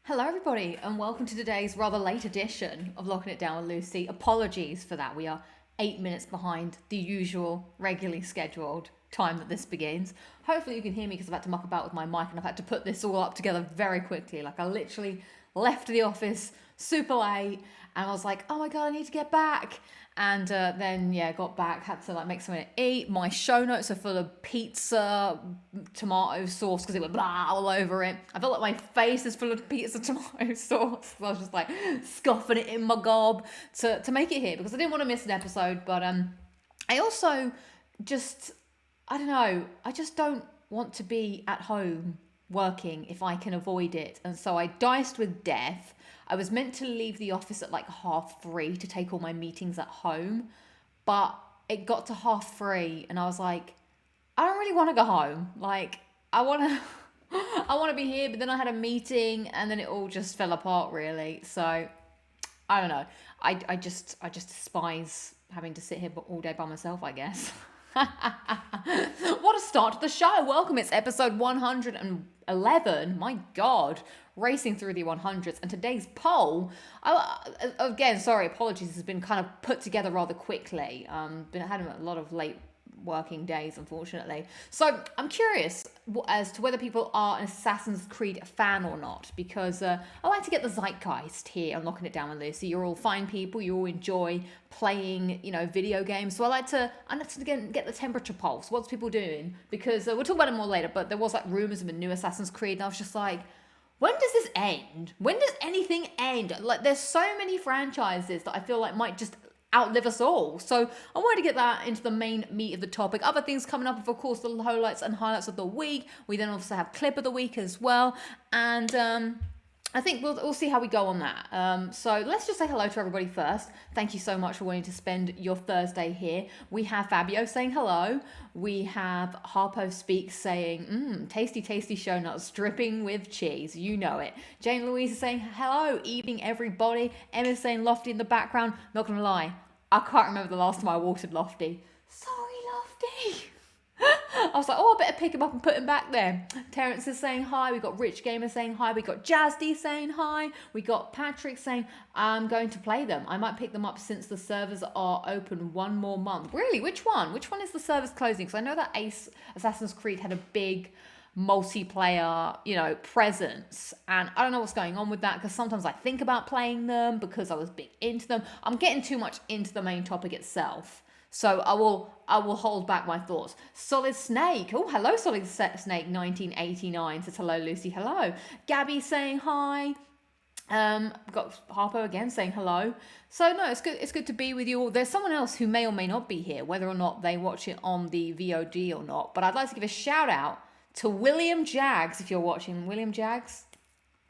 Hello, everybody, and welcome to today's rather late edition of Locking It Down with Lucy. Apologies for that. We are 8 minutes behind the usual, regularly scheduled time that this begins. Hopefully, you can hear me because I've had to muck about with my mic and I've had to put this all up together very quickly. Like, I literally left the office super late and I was like, oh my God, I need to get back. And then, got back, had to make something to eat. My show notes are full of pizza, tomato sauce, because it was blah all over it. I felt like my face is full of pizza, tomato sauce. So I was just scoffing it in my gob to make it here, because I didn't want to miss an episode. But I also I don't know, I just don't want to be at home working if I can avoid it. And so I diced with death. I was meant to leave the office at 3:30 to take all my meetings at home, but it got to 3:30 and I was like, I don't really want to go home. I want to I want to be here, but then I had a meeting and then it all just fell apart really. So I don't know. I just despise having to sit here all day by myself, I guess. What a start to the show. Welcome. It's episode 111. My God, racing through the 100s. And today's poll, again, sorry, apologies, has been kind of put together rather quickly. Been having a lot of late working days, unfortunately. So I'm curious as to whether people are an Assassin's Creed fan or not, because I like to get the zeitgeist here on Locking It Down with Lucy. You're all fine people. You all enjoy playing, video games. So I like to again get the temperature pulse. What's people doing? Because we'll talk about it more later. But there was rumors of a new Assassin's Creed, and I was just like, when does this end? When does anything end? There's so many franchises that I feel like might just outlive us all. So I wanted to get that into the main meat of the topic. Other things coming up, of course, the lowlights and highlights of the week. We then also have clip of the week as well. And I think we'll see how we go on that. So let's just say hello to everybody first. Thank you so much for wanting to spend your Thursday here. We have Fabio saying hello. We have Harpo Speaks saying, tasty, tasty show nuts dripping with cheese. You know it. Jane Louise is saying hello, evening everybody. Emma's saying Lofty in the background. Not gonna lie, I can't remember the last time I watered Lofty. Sorry, Lofty. I was like, I better pick him up and put him back there. Terrence is saying hi. We got Rich Gamer saying hi. We got Jazzy saying hi. We got Patrick saying, I'm going to play them. I might pick them up since the servers are open one more month. Really? Which one? Which one is the servers closing? Because I know that Assassin's Creed had a big multiplayer, presence. And I don't know what's going on with that, because sometimes I think about playing them because I was big into them. I'm getting too much into the main topic itself. So I will hold back my thoughts. Solid Snake. Oh, hello, Solid Snake 1989 says hello, Lucy. Hello. Gabby saying hi. We've got Harpo again saying hello. So no, it's good. It's good to be with you all. There's someone else who may or may not be here, whether or not they watch it on the VOD or not. But I'd like to give a shout out to William Jags if you're watching. William Jags,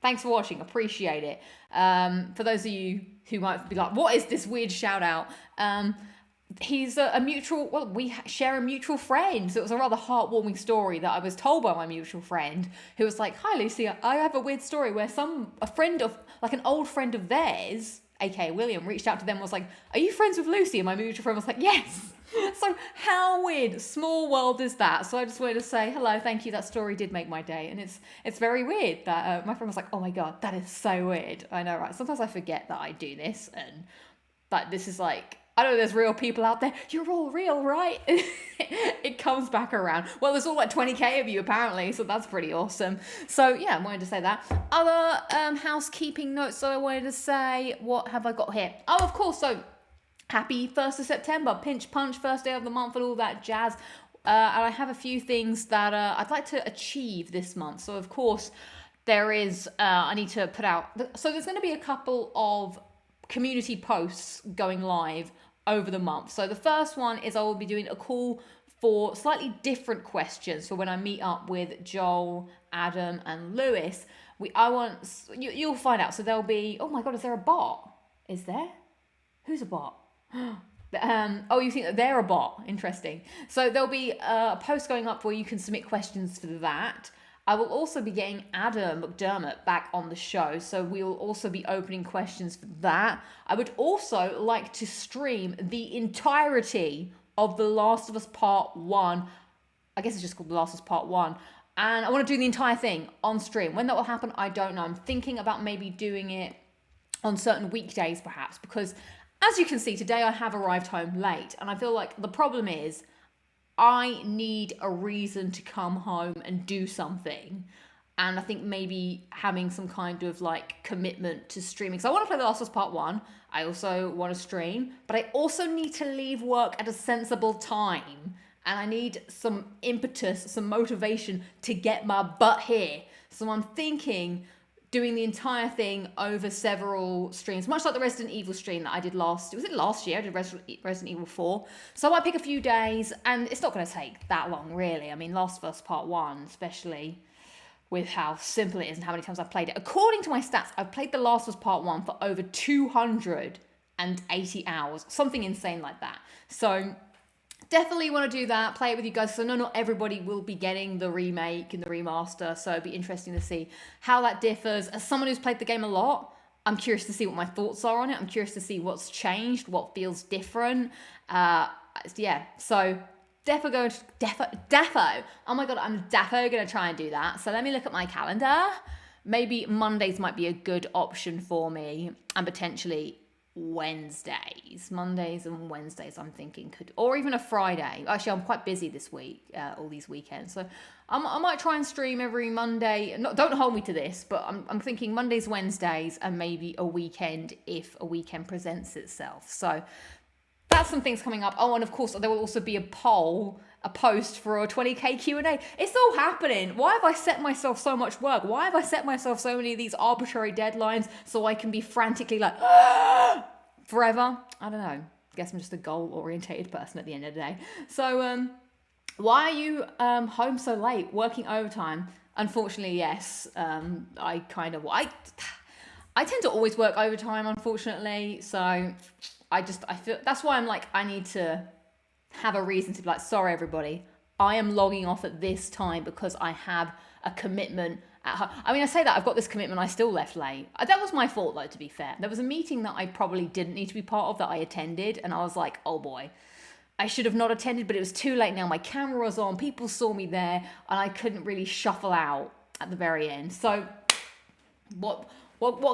thanks for watching. Appreciate it. For those of you who might be like, what is this weird shout out? He's a mutual, we share a mutual friend. So it was a rather heartwarming story that I was told by my mutual friend, who was like, hi Lucy, I have a weird story where a friend of, an old friend of theirs, aka William, reached out to them and was like, are you friends with Lucy? And my mutual friend was like, yes. So how weird, small world is that? So I just wanted to say hello, thank you. That story did make my day. And it's very weird that my friend was like, oh my God, that is so weird. I know, right? Sometimes I forget that I do this, and that this is I know there's real people out there. You're all real, right? It comes back around. Well, there's all 20k of you apparently, so that's pretty awesome. So yeah, I wanted to say that. Other housekeeping notes that I wanted to say. What have I got here? Oh, of course. So happy 1st of September, pinch punch, first day of the month and all that jazz. And I have a few things that I'd like to achieve this month. So of course, there is, I need to put out, so there's going to be a couple of community posts going live over the month. So the first one is I will be doing a call for slightly different questions for when I meet up with Joel, Adam, and Lewis. You'll find out. So there'll be, oh my God, is there a bot? Is there? Who's a bot? You think that they're a bot? Interesting. So there'll be a post going up where you can submit questions for that. I will also be getting Adam McDermott back on the show, so we will also be opening questions for that. I would also like to stream the entirety of The Last of Us Part 1. I guess it's just called The Last of Us Part 1. And I want to do the entire thing on stream. When that will happen, I don't know. I'm thinking about maybe doing it on certain weekdays perhaps, because as you can see today, I have arrived home late. And I feel like the problem is I need a reason to come home and do something. And I think maybe having some kind of like commitment to streaming. So I want to play The Last of Us Part 1. I also want to stream, but I also need to leave work at a sensible time. And I need some impetus, some motivation to get my butt here. So I'm thinking doing the entire thing over several streams, much like the Resident Evil stream that I did last year? I did Resident Evil 4. So I might pick a few days, and it's not going to take that long, really. I mean, Last of Us Part 1, especially with how simple it is and how many times I've played it. According to my stats, I've played The Last of Us Part 1 for over 280 hours, something insane like that. So definitely want to do that, play it with you guys. So not everybody will be getting the remake and the remaster, so it'd be interesting to see how that differs. As someone who's played the game a lot, I'm curious to see what my thoughts are on it. I'm curious to see what's changed, what feels different. Yeah, so defo. Oh my god, I'm defo gonna try and do that. So let me look at my calendar. Maybe Mondays might be a good option for me, and potentially Mondays and Wednesdays I'm thinking could, or even a Friday. Actually, I'm quite busy this week, all these weekends, so I might try and stream every Monday. Don't hold me to this, but I'm thinking Mondays, Wednesdays, and maybe a weekend if a weekend presents itself. So that's some things coming up. Oh, and of course there will also be a post for a 20k Q&A. It's all happening. Why have I set myself so much work? Why have I set myself so many of these arbitrary deadlines so I can be frantically like forever? I don't know. Guess I'm just a goal-orientated person at the end of the day. So why are you home so late, working overtime? Unfortunately, yes. I tend to always work overtime, unfortunately. So I feel that's why I'm like, I need to have a reason to be like, sorry everybody, I am logging off at this time because I have a commitment at home. I mean, I say that I've got this commitment, I still left late. That was my fault though, to be fair. There was a meeting that I probably didn't need to be part of that I attended, and I was like, oh boy, I should have not attended, but it was too late now. My camera was on, people saw me there, and I couldn't really shuffle out at the very end. So what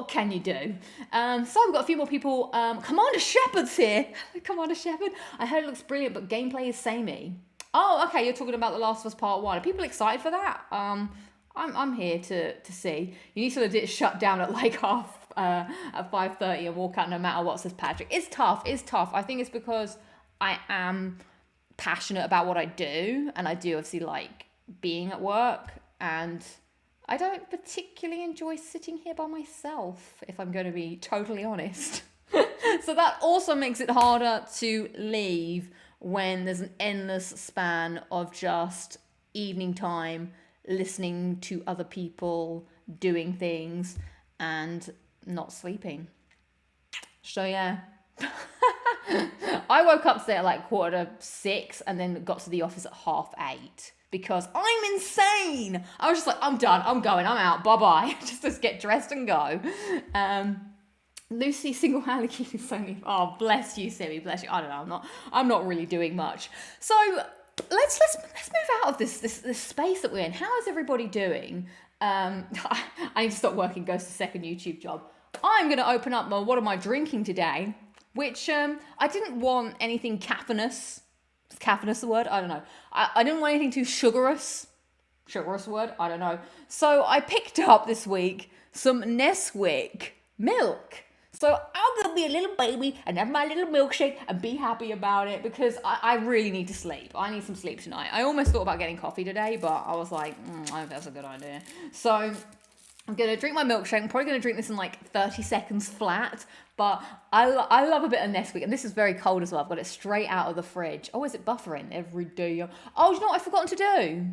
can you do? So we've got a few more people. Commander Shepard's here. Commander Shepard. I heard it looks brilliant, but gameplay is samey. Oh, okay. You're talking about The Last of Us Part 1. Are people excited for that? I'm here to see. You need to get shut down at like at 5:30 and walk out no matter what, says Patrick. It's tough. I think it's because I am passionate about what I do, and I do obviously like being at work, and I don't particularly enjoy sitting here by myself, if I'm going to be totally honest. So that also makes it harder to leave when there's an endless span of just evening time, listening to other people, doing things, and not sleeping. So yeah. I woke up today at like 6:15 and then got to the office at 8:30. Because I'm insane. I was just like, I'm done, I'm going, I'm out, bye-bye. Just get dressed and go. Lucy single-handedly keeping so many. Oh, bless you, Simi, bless you. I don't know, I'm not really doing much. So let's move out of this space that we're in. How is everybody doing? I need to stop working, goes to second YouTube job. I'm gonna open up what am I drinking today? Which I didn't want anything caffeinous. Is caffeinous the word? I don't know. I didn't want anything too sugarous. Sugarous word? I don't know. So I picked up this week some Nesquik milk. So I'm going to be a little baby and have my little milkshake and be happy about it because I really need to sleep. I need some sleep tonight. I almost thought about getting coffee today, but I was like, I don't think that's a good idea. So I'm going to drink my milkshake. I'm probably going to drink this in like 30 seconds flat. But I love a bit of Nesquik. And this is very cold as well. I've got it straight out of the fridge. Oh, is it buffering every day? Oh, you know what I've forgotten to do?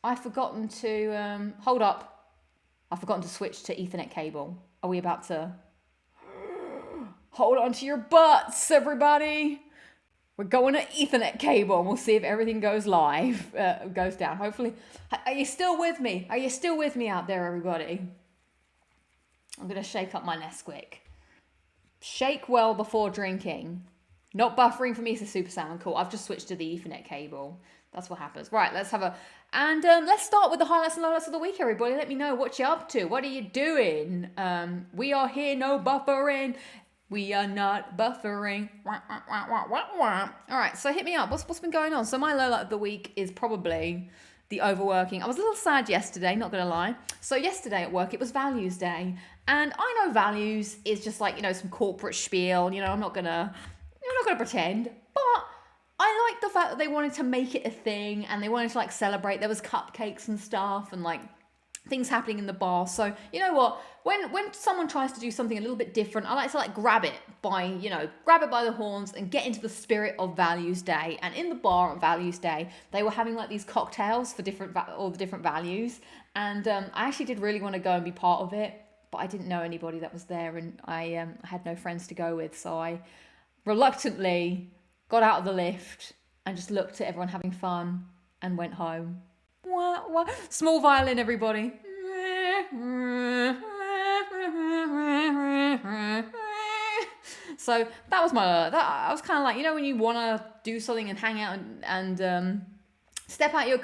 I've forgotten to... hold up. I've forgotten to switch to Ethernet cable. Are we about to... Hold on to your butts, everybody. We're going to Ethernet cable and we'll see if everything goes live, goes down. Hopefully. Are you still with me? Are you still with me out there, everybody? I'm going to shake up my Nesquik. Shake well before drinking. Not buffering for me is a super sound. Cool. I've just switched to the Ethernet cable. That's what happens. Right, let's start with the highlights and lowlights of the week, everybody. Let me know what you're up to. What are you doing? We are here, no buffering. We are not buffering. All right, so hit me up. What's been going on? So my lowlight of the week is probably the overworking. I was a little sad yesterday, not gonna lie. So yesterday at work, it was Values Day, and I know values is just like, some corporate spiel. I'm not gonna pretend, but I like the fact that they wanted to make it a thing and they wanted to celebrate. There was cupcakes and stuff and things happening in the bar. So you know what? When someone tries to do something a little bit different, I like to grab it by the horns and get into the spirit of Values Day. And in the bar on Values Day, they were having these cocktails for all the different values. And I actually did really want to go and be part of it, but I didn't know anybody that was there, and I had no friends to go with. So I reluctantly got out of the lift and just looked at everyone having fun and went home. Small violin, everybody. So that was I was kind of when you want to do something and hang out and step out your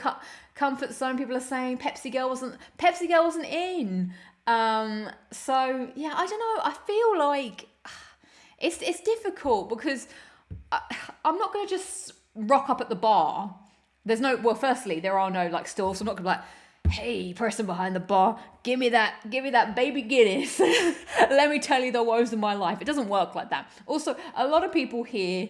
comfort zone. People are saying Pepsi Girl wasn't in. So yeah, I don't know. I feel like it's difficult because I'm not going to just rock up at the bar. Firstly, there are no stalls. So I'm not going to be hey, person behind the bar, give me that baby Guinness. Let me tell you the woes of my life. It doesn't work like that. Also, a lot of people here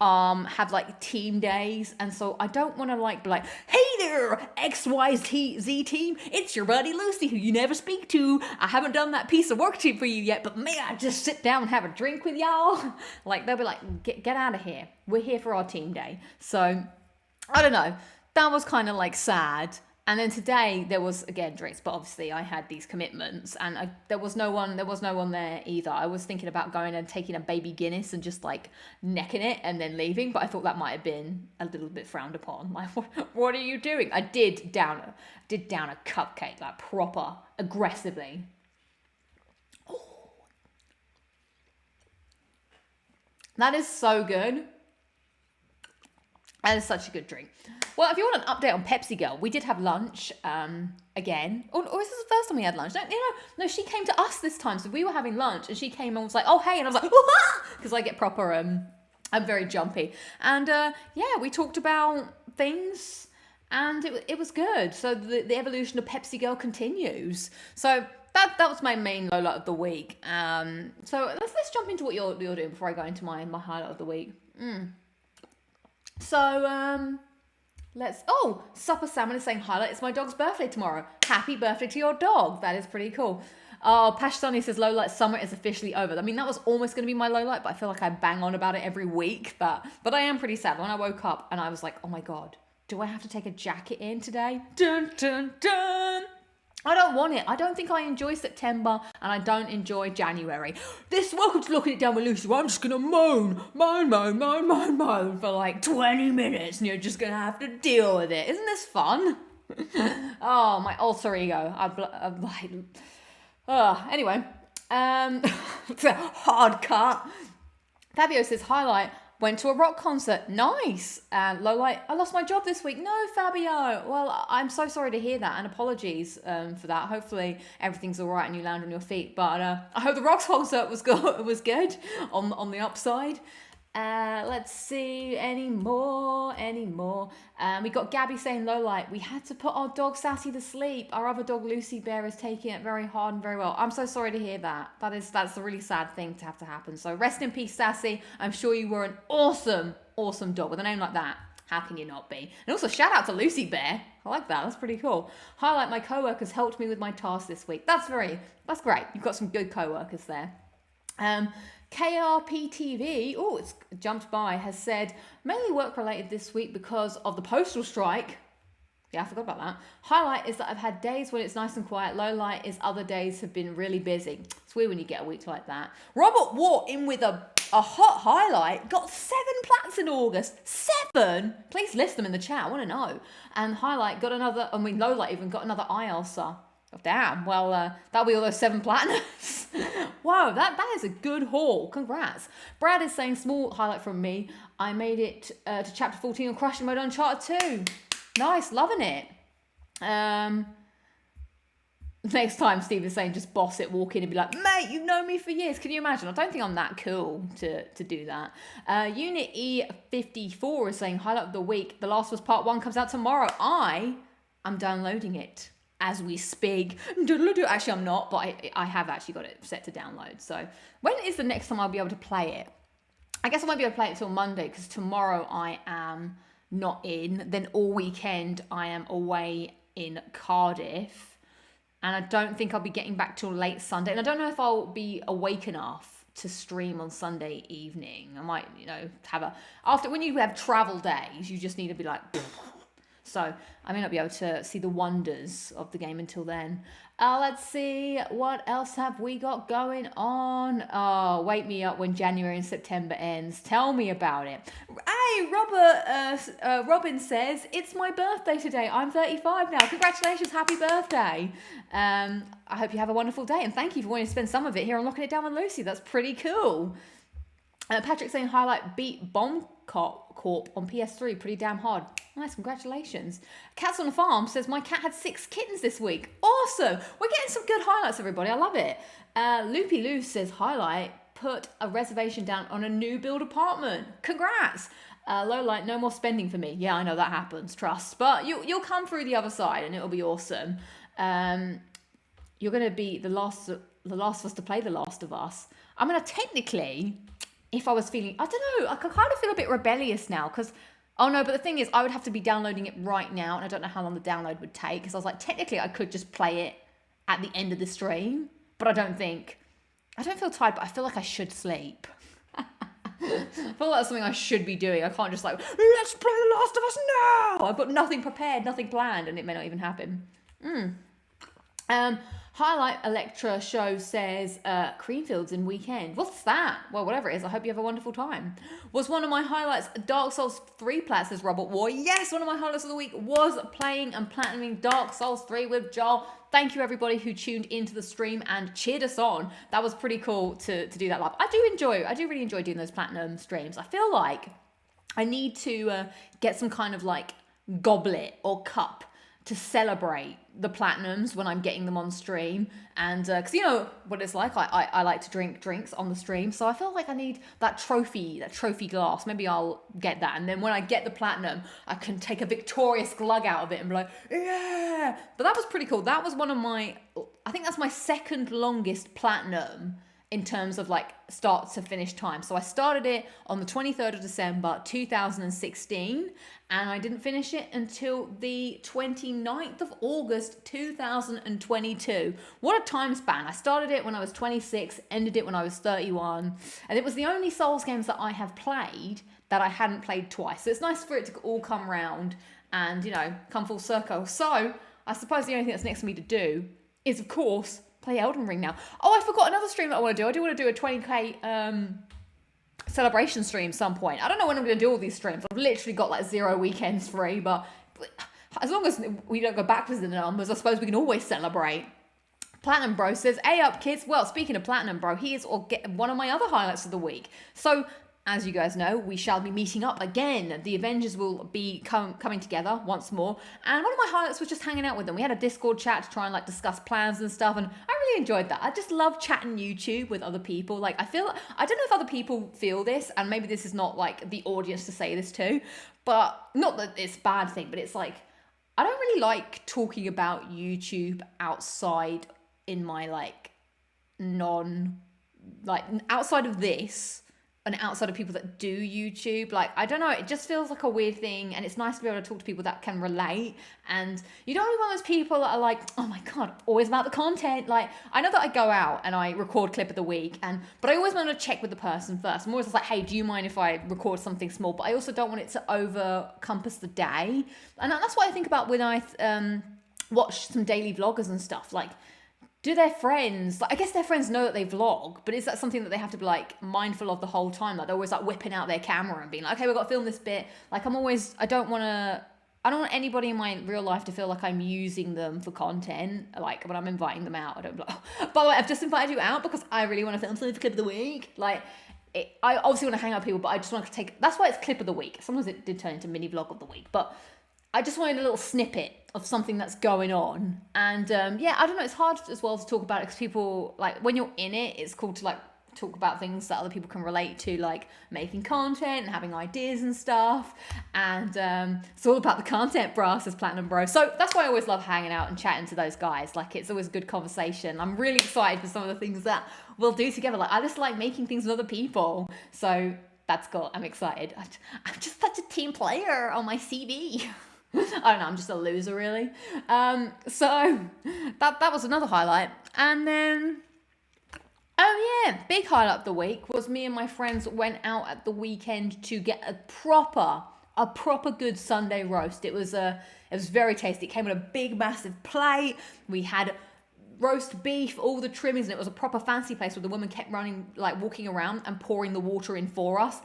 have team days, and so I don't want to be like, hey there, XYZ team, it's your buddy Lucy who you never speak to. I haven't done that piece of work for you yet, but may I just sit down and have a drink with y'all? They'll be like, get out of here. We're here for our team day. So I don't know. That was kind of sad. And then today there was again drinks, but obviously I had these commitments, and there was no one there either. I was thinking about going and taking a baby Guinness and just necking it and then leaving, but I thought that might have been a little bit frowned upon. What are you doing? I did down a cupcake proper aggressively. Oh, that is so good. That is such a good drink. Well, if you want an update on Pepsi Girl, we did have lunch again. Or is this the first time we had lunch? No, she came to us this time. So we were having lunch and she came and was like, oh, hey. And I was like, because I get proper, I'm very jumpy. And we talked about things and it was good. So the evolution of Pepsi Girl continues. So that was my main lowlight of the week. So let's jump into what you're doing before I go into my highlight of the week. So, Supper Salmon is saying highlight. It's my dog's birthday tomorrow. Happy birthday to your dog. That is pretty cool. Oh, Pash Sunny says lowlight, summer is officially over. I mean, that was almost going to be my lowlight, but I feel like I bang on about it every week. But I am pretty sad. When I woke up and I was like, oh my God, do I have to take a jacket in today? Dun, dun, dun. I don't want it. I don't think I enjoy September, and I don't enjoy January. Welcome to Locking It Down with Lucy, where I'm just going to moan for 20 minutes, and you're just going to have to deal with it. Isn't this fun? Oh, my alter ego. Anyway, it's a hard cut. Fabio says, highlight, went to a rock concert. Nice. And lowlight, I lost my job this week. No, Fabio. Well, I'm so sorry to hear that, and apologies for that. Hopefully everything's all right and you land on your feet. But I hope the rock concert was good on the upside. Let's see, any more. We got Gabby saying lowlight, we had to put our dog Sassy to sleep. Our other dog Lucy Bear is taking it very hard and very well. I'm so sorry to hear that. That's a really sad thing to have to happen. So rest in peace, Sassy. I'm sure you were an awesome dog with a name like that. How can you not be? And also shout out to Lucy Bear. I like that. That's pretty cool. Highlight, my co-workers helped me with my task this week. That's great. You've got some good co-workers there. KRPTV, it's jumped by, has said, mainly work-related this week because of the postal strike. Yeah, I forgot about that. Highlight is that I've had days when it's nice and quiet. Low light is other days have been really busy. It's weird when you get a week like that. Robert Watt in with a hot highlight. Got 7 plats in August. 7? Please list them in the chat. I want to know. And highlight got another, low light even got another IELTSer. Damn. Well, that'll be all those 7 platinums. Wow, that is a good haul. Congrats. Brad is saying, small highlight from me. I made it to chapter 14 on Crushing Mode Uncharted 2. Nice, loving it. Next time, Steve is saying, just boss it, walk in and be like, mate, you've known me for years. Can you imagine? I don't think I'm that cool to do that. Unit E54 is saying, highlight of the week. The Last of Us Part 1 comes out tomorrow. I'm downloading it as we speak. Actually, I'm not, but I have actually got it set to download. So when is the next time I'll be able to play it? I guess I won't be able to play it till Monday because tomorrow I am not in. Then all weekend I am away in Cardiff. And I don't think I'll be getting back till late Sunday. And I don't know if I'll be awake enough to stream on Sunday evening. I might, when you have travel days, you just need to be like, so I may not be able to see the wonders of the game until then. Let's see, what else have we got going on? Oh, wake me up when January and September ends. Tell me about it. Hey, Robin says, it's my birthday today. I'm 35 now. Congratulations, happy birthday. I hope you have a wonderful day, and thank you for wanting to spend some of it here on Locking It Down with Lucy. That's pretty cool. Patrick saying, highlight beat Bomb Corp on PS3. Pretty damn hard. Nice, congratulations. Cats on the Farm says, my cat had 6 kittens this week. Awesome. We're getting some good highlights, everybody. I love it. Loopy Lou says, highlight, put a reservation down on a new build apartment. Congrats. Lowlight, no more spending for me. Yeah, I know that happens, trust. But you'll come through the other side and it'll be awesome. You're going to be the last of us to play The Last of Us. I'm going to technically, if I was feeling, I don't know, I kind of feel a bit rebellious now because, oh no, but the thing is, I would have to be downloading it right now, and I don't know how long the download would take, because I was like, technically, I could just play it at the end of the stream, but I don't feel tired, but I feel like I should sleep. I feel like that's something I should be doing. I can't just like, let's play The Last of Us now! I've got nothing prepared, nothing planned, and it may not even happen. Highlight Electra Show says, Creamfields in weekend. What's that? Well, whatever it is, I hope you have a wonderful time. Was one of my highlights Dark Souls 3 plat, says Robert War. Yes, one of my highlights of the week was playing and platinuming Dark Souls 3 with Joel. Thank you everybody who tuned into the stream and cheered us on. That was pretty cool to do that live. I do really enjoy doing those platinum streams. I feel like I need to get some kind of like goblet or cup to celebrate the platinums when I'm getting them on stream. And because you know what it's like, I like to drink drinks on the stream, so I feel like I need that trophy glass. Maybe I'll get that, and then when I get the platinum, I can take a victorious glug out of it and be like, yeah. But that was pretty cool. That was one of my, I think that's my second longest platinum in terms of like start to finish time. So I started it on the 23rd of December 2016, and I didn't finish it until the 29th of August 2022. What a time span. I started it when I was 26, ended it when I was 31, and it was the only Souls games that I have played that I hadn't played twice. So it's nice for it to all come round and, you know, come full circle. So I suppose the only thing that's next for me to do is, of course, play Elden Ring now. Oh, I forgot another stream that I want to do. I do want to do a 20k celebration stream some point. I don't know when I'm going to do all these streams. I've literally got like 0 weekends free, but as long as we don't go backwards in the numbers, I suppose we can always celebrate. Platinum Bro says, "Hey up, kids." Well, speaking of Platinum Bro, he is one of my other highlights of the week. So, as you guys know, we shall be meeting up again. The Avengers will be coming together once more. And one of my highlights was just hanging out with them. We had a Discord chat to try and like discuss plans and stuff. And I really enjoyed that. I just love chatting YouTube with other people. Like I don't know if other people feel this, and maybe this is not like the audience to say this to, but not that it's a bad thing, but it's like, I don't really like talking about YouTube outside in my outside of this, and outside of people that do YouTube. Like, I don't know, it just feels like a weird thing, and it's nice to be able to talk to people that can relate. And you don't want those people that are like, oh my god, always about the content. Like, I know that I go out and I record clip of the week, but I always want to check with the person first. I'm always like, hey, do you mind if I record something small? But I also don't want it to over-compass the day. And that's what I think about when I watch some daily vloggers and stuff. Like, do their friends, I guess their friends know that they vlog, but is that something that they have to be like mindful of the whole time? Like they're always like whipping out their camera and being like, okay, we've got to film this bit. Like I don't want to I don't want anybody in my real life to feel like I'm using them for content. Like when I'm inviting them out, I don't be like, oh, by the way, I've just invited you out because I really want to film something for clip of the week. Like, I obviously want to hang out with people, but I just want to take, that's why it's clip of the week. Sometimes it did turn into mini vlog of the week, but I just wanted a little snippet of something that's going on. And yeah, I don't know, it's hard as well to talk about it because people, like when you're in it, it's cool to like talk about things that other people can relate to, like making content and having ideas and stuff. And it's all about the content, bro, says Platinum Bro. So that's why I always love hanging out and chatting to those guys. Like it's always a good conversation. I'm really excited for some of the things that we'll do together. Like I just like making things with other people. So that's cool. I'm excited. I'm just such a team player on my CV. I don't know, I'm just a loser really. So that was another highlight. And then, oh yeah, big highlight of the week was me and my friends went out at the weekend to get a proper good Sunday roast. It was very tasty. It came with a big massive plate. We had roast beef, all the trimmings, and it was a proper fancy place where the woman kept running, like walking around and pouring the water in for us.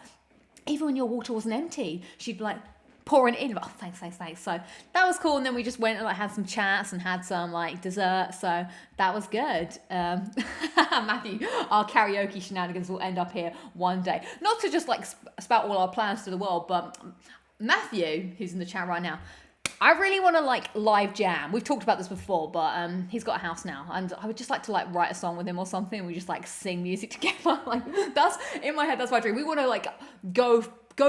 Even when your water wasn't empty, she'd be like pouring it in. Oh, thanks. So that was cool. And then we just went and like had some chats and had some like dessert. So that was good. Matthew, our karaoke shenanigans will end up here one day. Not to just like spout all our plans to the world, but Matthew, who's in the chat right now, I really want to like live jam. We've talked about this before, but he's got a house now, and I would just like to like write a song with him or something. And we just like sing music together. Like that's in my head. That's my dream. We want to like go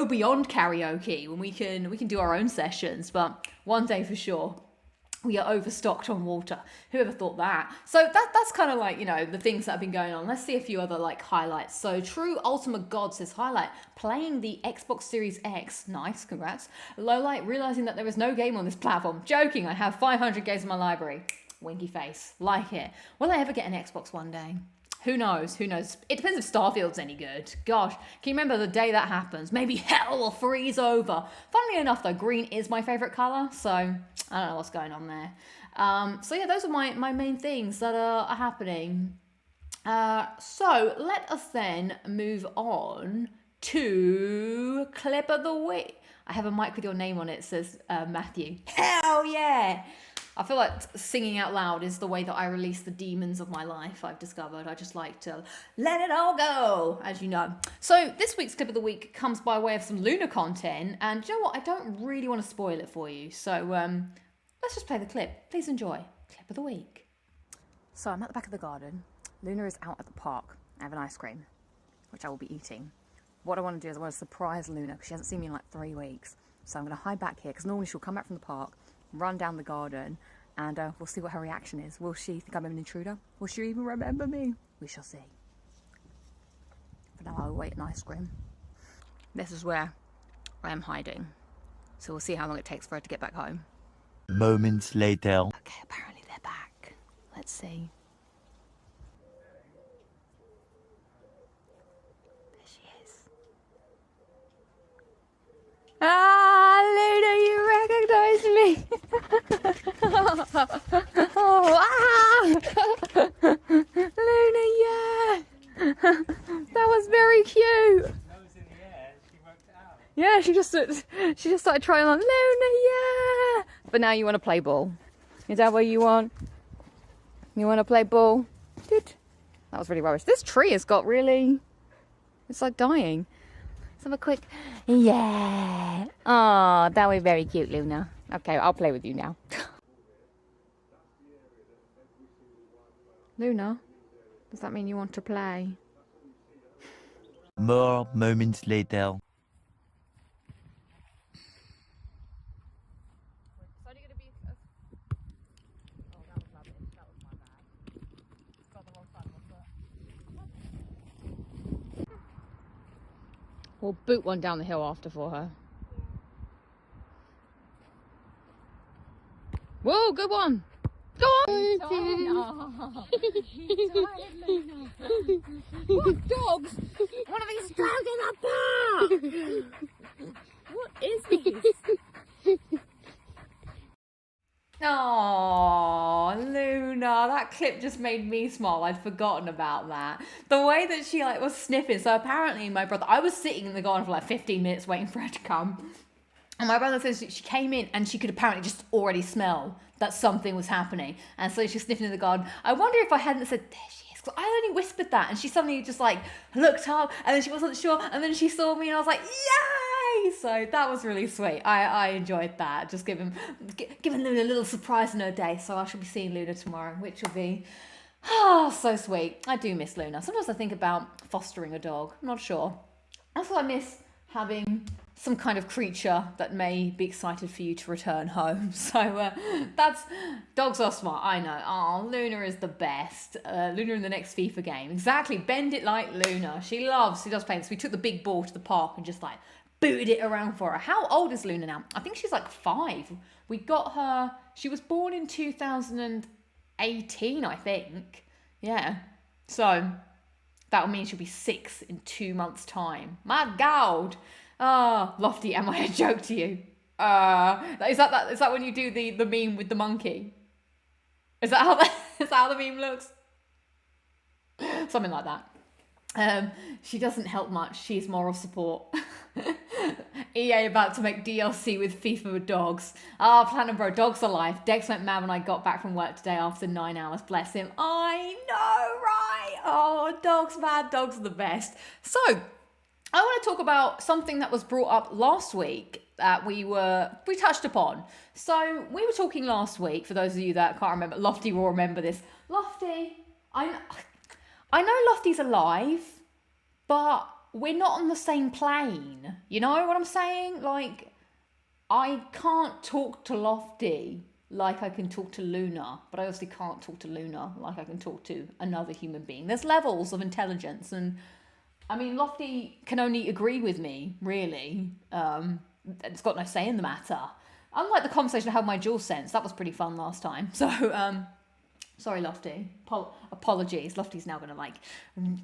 beyond karaoke when we can do our own sessions. But one day for sure. We are overstocked on water. Whoever thought that? So that's kind of like, you know, the things that have been going on. Let's see a few other like highlights. So True Ultimate God says highlight, playing the Xbox Series X. Nice, congrats. Lowlight, realizing that there is no game on this platform. Joking, I have 500 games in my library. Winky face. Like it. Will I ever get an Xbox one day? Who knows? Who knows? It depends if Starfield's any good. Gosh, can you remember the day that happens? Maybe hell will freeze over. Funnily enough, though, green is my favourite colour, so I don't know what's going on there. So yeah, those are my main things that are happening. So let us then move on to clip of the week. I have a mic with your name on it, says Matthew. Hell yeah! I feel like singing out loud is the way that I release the demons of my life, I've discovered. I just like to let it all go, as you know. So this week's clip of the week comes by way of some Luna content. And you know what? I don't really want to spoil it for you. So let's just play the clip. Please enjoy. Clip of the week. So I'm at the back of the garden. Luna is out at the park. I have an ice cream, which I will be eating. What I want to do is I want to surprise Luna because she hasn't seen me in like 3 weeks. So I'm going to hide back here because normally she'll come back from the park, run down the garden, and we'll see what her reaction is. Will she think I'm an intruder? Will she even remember me? We shall see. For now, I'll wait an ice cream. This is where I am hiding. So we'll see how long it takes for her to get back home. Moments later. Okay, apparently they're back. Let's see. There she is. Ah, Luna, you recognize me. Luna, yeah. That was very cute. Nose in the air, she worked it out. Yeah, she just started trying on. Luna, yeah. But now you want to play ball. Is that what you want? You want to play ball? Good. That was really rubbish. This tree has got really, it's like dying. Let's have a quick, yeah. Oh, that was very cute, Luna. Okay, I'll play with you now. Luna, does that mean you want to play? More moments later. We'll boot one down the hill after for her. Whoa, good one. Go on. What dogs? One of these dogs in the park. What is this? Oh, Luna, that clip just made me smile. I'd forgotten about that. The way that she like was sniffing. So apparently my brother, I was sitting in the garden for like 15 minutes waiting for her to come. And my brother says she came in and she could apparently just already smell that something was happening. And so she's sniffing in the garden. I wonder if I hadn't said, there she is. 'Cause I only whispered that. And she suddenly just like looked up and then she wasn't sure. And then she saw me and I was like, yay! So that was really sweet. I enjoyed that. Just giving Luna a little surprise in her day. So I shall be seeing Luna tomorrow, which will be so sweet. I do miss Luna. Sometimes I think about fostering a dog. I'm not sure. Also, I miss having some kind of creature that may be excited for you to return home. So dogs are smart, I know. Oh, Luna is the best. Luna in the next FIFA game. Exactly, bend it like Luna. She does play this. We took the big ball to the park and just like booted it around for her. How old is Luna now? I think she's like 5. We got her, she was born in 2018, I think. Yeah, so that would mean she'll be 6 in 2 months' time. My God. Oh, Lofty, am I a joke to you? Is that when you do the meme with the monkey? Is that how the meme looks? Something like that. She doesn't help much. She's moral support. EA about to make DLC with FIFA with dogs. Platinum Bro, dogs are life. Dex went mad when I got back from work today after 9 hours. Bless him. I know, right? Oh, dogs, mad. Dogs are the best. So, I want to talk about something that was brought up last week that we touched upon. So we were talking last week, for those of you that can't remember, Lofty will remember this. Lofty, I know Lofty's alive, but we're not on the same plane. You know what I'm saying? Like, I can't talk to Lofty like I can talk to Luna, but I obviously can't talk to Luna like I can talk to another human being. There's levels of intelligence, and I mean, Lofty can only agree with me, really. It's got no say in the matter. Unlike the conversation I had with my dual sense, that was pretty fun last time. So, sorry, Lofty. Apologies. Lofty's now going to, like,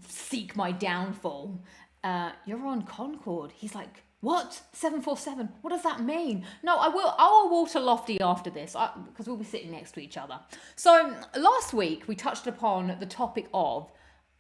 seek my downfall. You're on Concord. He's like, what? 747? What does that mean? No, I will water Lofty after this, because we'll be sitting next to each other. So, last week, we touched upon the topic of,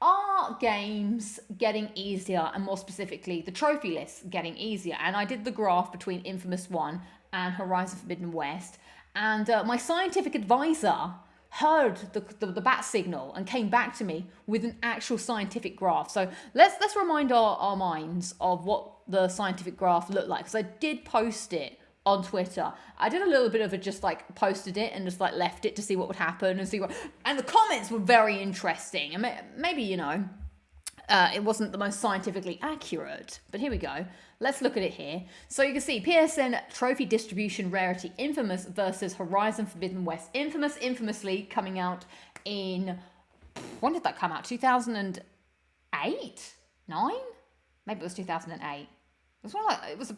are games getting easier, and more specifically the trophy lists getting easier? And I did the graph between Infamous 1 and Horizon Forbidden West, and my scientific advisor heard the bat signal and came back to me with an actual scientific graph. So let's remind our minds of what the scientific graph looked like, because I did post it on Twitter. I did a little bit of it, just like posted it and just like left it to see what would happen and and the comments were very interesting. And maybe, you know, it wasn't the most scientifically accurate, but here we go. Let's look at it here. So you can see PSN trophy distribution rarity, Infamous versus Horizon Forbidden West. Infamously coming out in, when did that come out? 2008? 9? Maybe it was 2008. It was a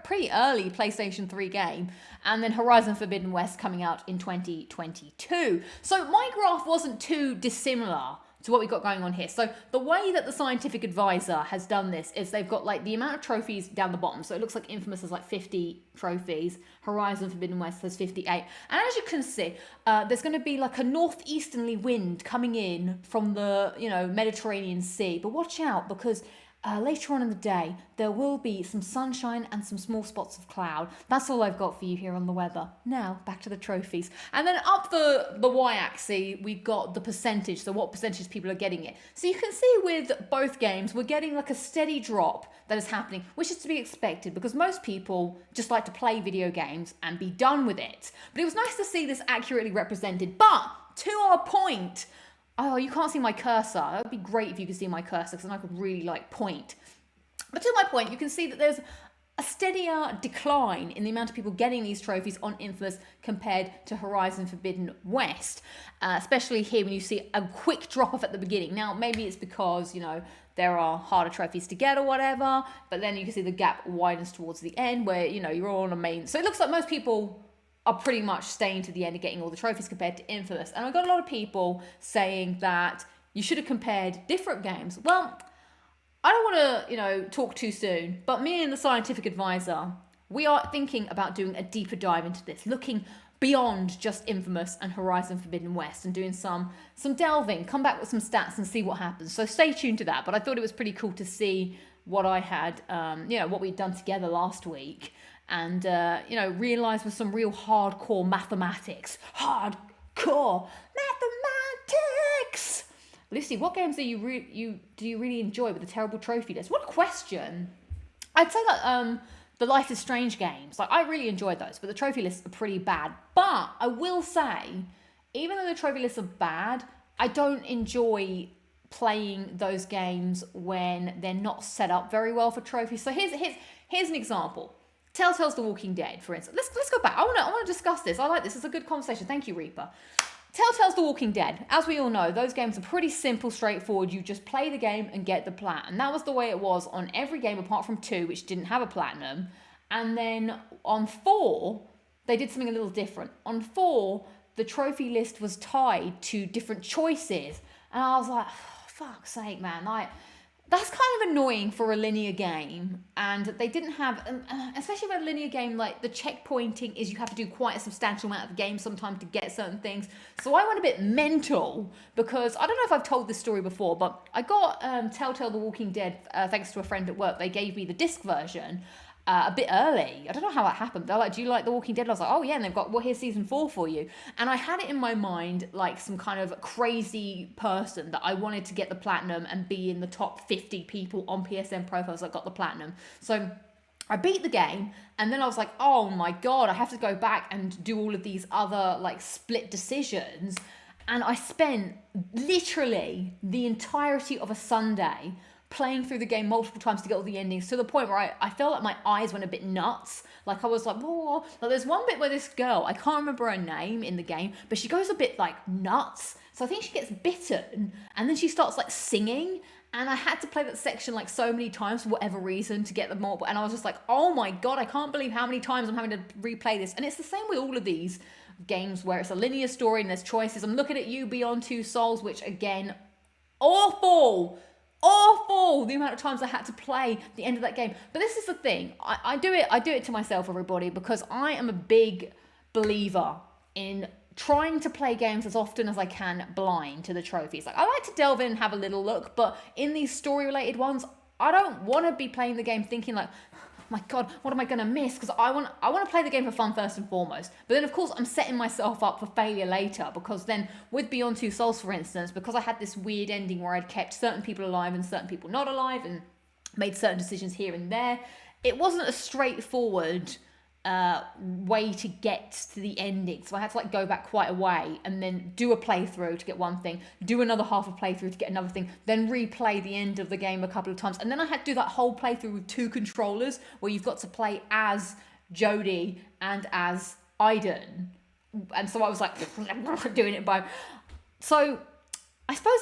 pretty early PlayStation 3 game, and then Horizon Forbidden West coming out in 2022. So my graph wasn't too dissimilar to what we got going on here. So the way that the scientific advisor has done this is they've got like the amount of trophies down the bottom. So it looks like Infamous has like 50 trophies, Horizon Forbidden West has 58. And as you can see, there's going to be like a northeasterly wind coming in from the, you know, Mediterranean Sea. But watch out, because later on in the day, there will be some sunshine and some small spots of cloud. That's all I've got for you here on the weather. Now, back to the trophies. And then up the y-axis, we've got the percentage, so what percentage people are getting it. So you can see with both games, we're getting like a steady drop that is happening, which is to be expected, because most people just like to play video games and be done with it. But it was nice to see this accurately represented. But to our point, oh, you can't see my cursor. That would be great if you could see my cursor, because then I could really like point. But to my point, you can see that there's a steadier decline in the amount of people getting these trophies on Infamous compared to Horizon Forbidden West. Especially here when you see a quick drop off at the beginning. Now, maybe it's because, you know, there are harder trophies to get or whatever, but then you can see the gap widens towards the end where, you know, you're all on a main. So it looks like most people are pretty much staying to the end and getting all the trophies compared to Infamous. And I've got a lot of people saying that you should have compared different games. Well, I don't want to, you know, talk too soon, but me and the scientific advisor, we are thinking about doing a deeper dive into this, looking beyond just Infamous and Horizon Forbidden West and doing some delving, come back with some stats and see what happens. So stay tuned to that. But I thought it was pretty cool to see what I had, what we'd done together last week, and realised with some real hardcore mathematics. Hardcore mathematics. Lucy, what games do you really enjoy with the terrible trophy list? What a question. I'd say that the Life is Strange games, like I really enjoyed those, but the trophy lists are pretty bad. But I will say, even though the trophy lists are bad, I don't enjoy playing those games when they're not set up very well for trophies. So here's an example. Telltale's The Walking Dead, for instance. Let's go back. I want to discuss this. I like this. It's a good conversation. Thank you, Reaper. Telltale's The Walking Dead. As we all know, those games are pretty simple, straightforward. You just play the game and get the plat. And that was the way it was on every game apart from 2, which didn't have a platinum. And then on 4, they did something a little different. On 4, the trophy list was tied to different choices. And I was like, oh, fuck's sake, man. That's kind of annoying for a linear game, and they didn't have, especially with a linear game, like the checkpointing is you have to do quite a substantial amount of the game sometimes to get certain things. So I went a bit mental because, I don't know if I've told this story before, but I got Telltale The Walking Dead thanks to a friend at work. They gave me the disc version a bit early. I don't know how that happened. They're like, do you like The Walking Dead? I was like, oh yeah, and they've got, well, here's season 4 for you. And I had it in my mind like some kind of crazy person that I wanted to get the platinum and be in the top 50 people on PSN profiles that got the platinum. So I beat the game, and then I was like, oh my God, I have to go back and do all of these other like split decisions. And I spent literally the entirety of a Sunday playing through the game multiple times to get all the endings, to the point where I felt like my eyes went a bit nuts. Like I was like, whoa. Like there's one bit where this girl, I can't remember her name in the game, but she goes a bit like nuts. So I think she gets bitten, and then she starts like singing. And I had to play that section like so many times for whatever reason to get the more. And I was just like, oh my God, I can't believe how many times I'm having to replay this. And it's the same with all of these games where it's a linear story and there's choices. I'm looking at you, Beyond Two Souls, which again, awful the amount of times I had to play the end of that game. But this is the thing, I do it to myself, everybody, because I am a big believer in trying to play games as often as I can blind to the trophies. Like I like to delve in and have a little look, but in these story related ones, I don't want to be playing the game thinking like, my God, what am I going to miss? Because I want to play the game for fun first and foremost. But then, of course, I'm setting myself up for failure later, because then with Beyond Two Souls, for instance, because I had this weird ending where I'd kept certain people alive and certain people not alive and made certain decisions here and there, it wasn't a straightforward way to get to the ending. So I had to like go back quite a way and then do a playthrough to get one thing, do another half a playthrough to get another thing, then replay the end of the game a couple of times. And then I had to do that whole playthrough with 2 controllers where you've got to play as Jodie and as Aiden. And so I was like doing it by... So I suppose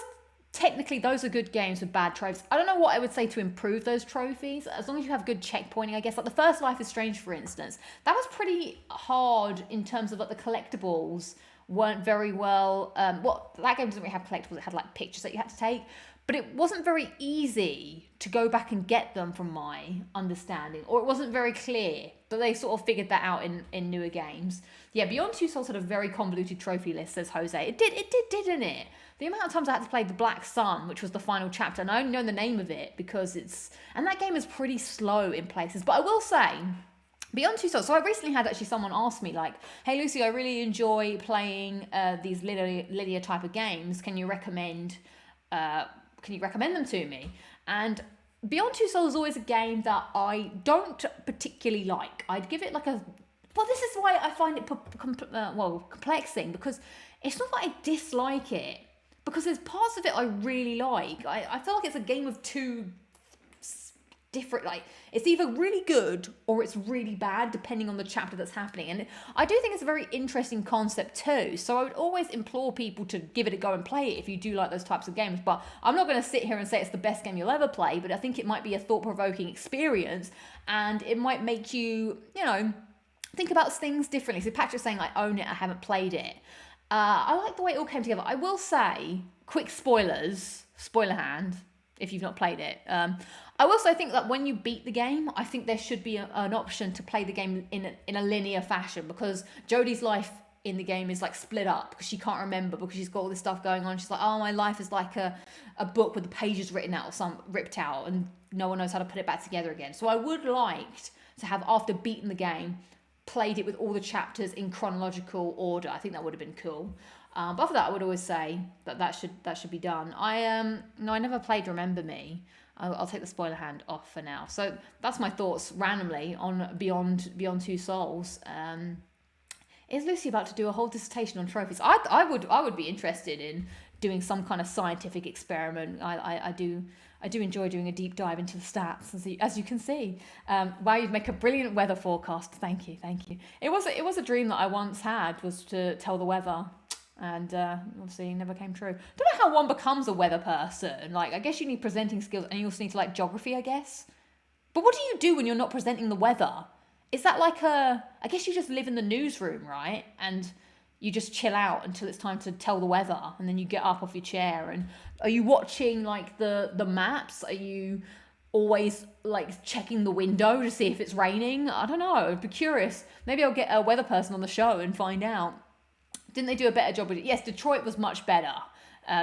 technically those are good games with bad trophies. I don't know what I would say to improve those trophies, as long as you have good checkpointing, I guess. Like the first Life is Strange, for instance, that was pretty hard in terms of like the collectibles weren't very well, that game doesn't really have collectibles, it had like pictures that you had to take, but it wasn't very easy to go back and get them from my understanding, or it wasn't very clear, but they sort of figured that out in newer games. Yeah, Beyond Two Souls had a very convoluted trophy list, says Jose. It did, didn't it? The amount of times I had to play The Black Sun, which was the final chapter, and I only know the name of it because and that game is pretty slow in places. But I will say, Beyond Two Souls, so I recently had actually someone ask me like, hey Lucy, I really enjoy playing these linear type of games. Can you recommend them to me? And Beyond Two Souls is always a game that I don't particularly like. I'd give it like this is why I find it complexing, because it's not that I dislike it, because there's parts of it I really like. I feel like it's a game of two different, like, it's either really good or it's really bad, depending on the chapter that's happening. And I do think it's a very interesting concept too. So I would always implore people to give it a go and play it if you do like those types of games. But I'm not going to sit here and say it's the best game you'll ever play, but I think it might be a thought-provoking experience, and it might make you, think about things differently. So Patrick's saying, I own it, I haven't played it. I like the way it all came together. I will say, quick spoilers, spoiler hand, if you've not played it. I also think that when you beat the game, I think there should be an option to play the game in a linear fashion, because Jodie's life in the game is like split up because she can't remember because she's got all this stuff going on. She's like, oh, my life is like a book with the pages written out or some ripped out and no one knows how to put it back together again. So I would like to have, after beating the game, played it with all the chapters in chronological order. I think that would have been cool. But after that, I would always say that should be done. I never played Remember Me. I'll take the spoiler hand off for now. So that's my thoughts randomly on Beyond Two Souls. Is Lucy about to do a whole dissertation on trophies? I would be interested in doing some kind of scientific experiment. I do enjoy doing a deep dive into the stats, as you can see. Wow, you'd make a brilliant weather forecast. Thank you. It was a dream that I once had, was to tell the weather, and obviously never came true. Don't know how one becomes a weather person. Like, I guess you need presenting skills, and you also need to like geography, I guess. But what do you do when you're not presenting the weather? Is that like I guess you just live in the newsroom, right? And you just chill out until it's time to tell the weather, and then you get up off your chair. And are you watching like the maps? Are you always like checking the window to see if it's raining? I don't know. I'd be curious. Maybe I'll get a weather person on the show and find out. Didn't they do a better job with it? Yes, Detroit was much better.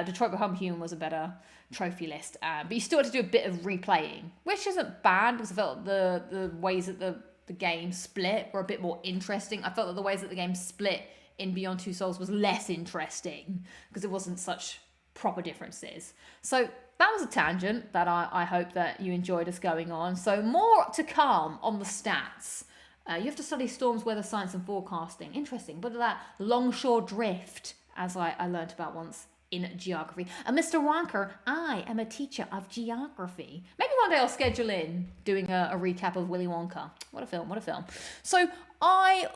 Detroit Become Human was a better trophy list. But you still had to do a bit of replaying, which isn't bad because I felt the ways that the game split were a bit more interesting. I felt that the ways that the game split in Beyond Two Souls was less interesting because it wasn't such proper differences. So that was a tangent that I hope that you enjoyed us going on. So more to come on the stats. You have to study storms, weather science and forecasting. Interesting. But that longshore drift, as I learned about once in geography. And Mr. Walker, I am a teacher of geography. Maybe one day I'll schedule in doing a recap of Willy Wonka. What a film. So I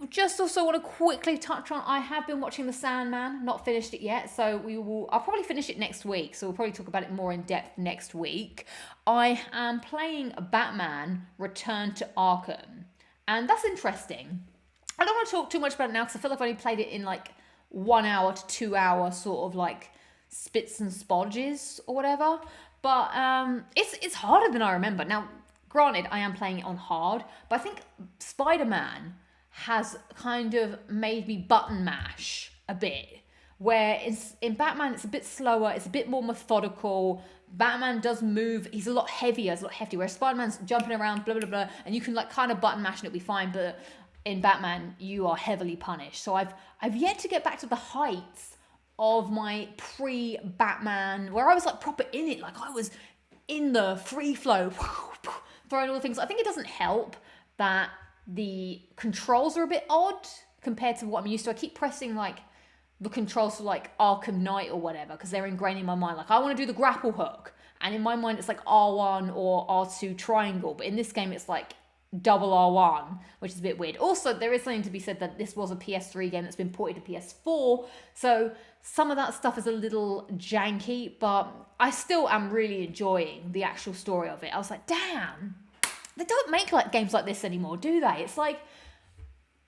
just also want to quickly touch on, I have been watching The Sandman, not finished it yet, so I'll probably finish it next week, so we'll probably talk about it more in depth next week. I am playing Batman Return to Arkham, and that's interesting. I don't want to talk too much about it now because I feel like I've only played it in like 1 hour to 2 hour sort of like spits and spodges or whatever, but it's harder than I remember. Now, granted, I am playing it on hard, but I think Spider-Man has kind of made me button mash a bit, where in Batman it's a bit slower, it's a bit more methodical. Batman does move, he's a lot heavier, it's a lot heftier, whereas Spider-Man's jumping around, blah, blah, blah, and you can like kind of button mash and it'll be fine, but in Batman, you are heavily punished. So I've yet to get back to the heights of my pre-Batman, where I was like proper in it, like I was in the free flow, throwing all the things. I think it doesn't help that the controls are a bit odd compared to what I'm used to. I keep pressing like the controls for like Arkham Knight or whatever because they're ingrained in my mind. Like I want to do the grapple hook, and in my mind it's like R1 or R2 triangle, but in this game it's like double R1, which is a bit weird. Also, there is something to be said that this was a PS3 game that's been ported to PS4, so some of that stuff is a little janky, but I still am really enjoying the actual story of it. I was like, damn, they don't make like games like this anymore, do they? It's like,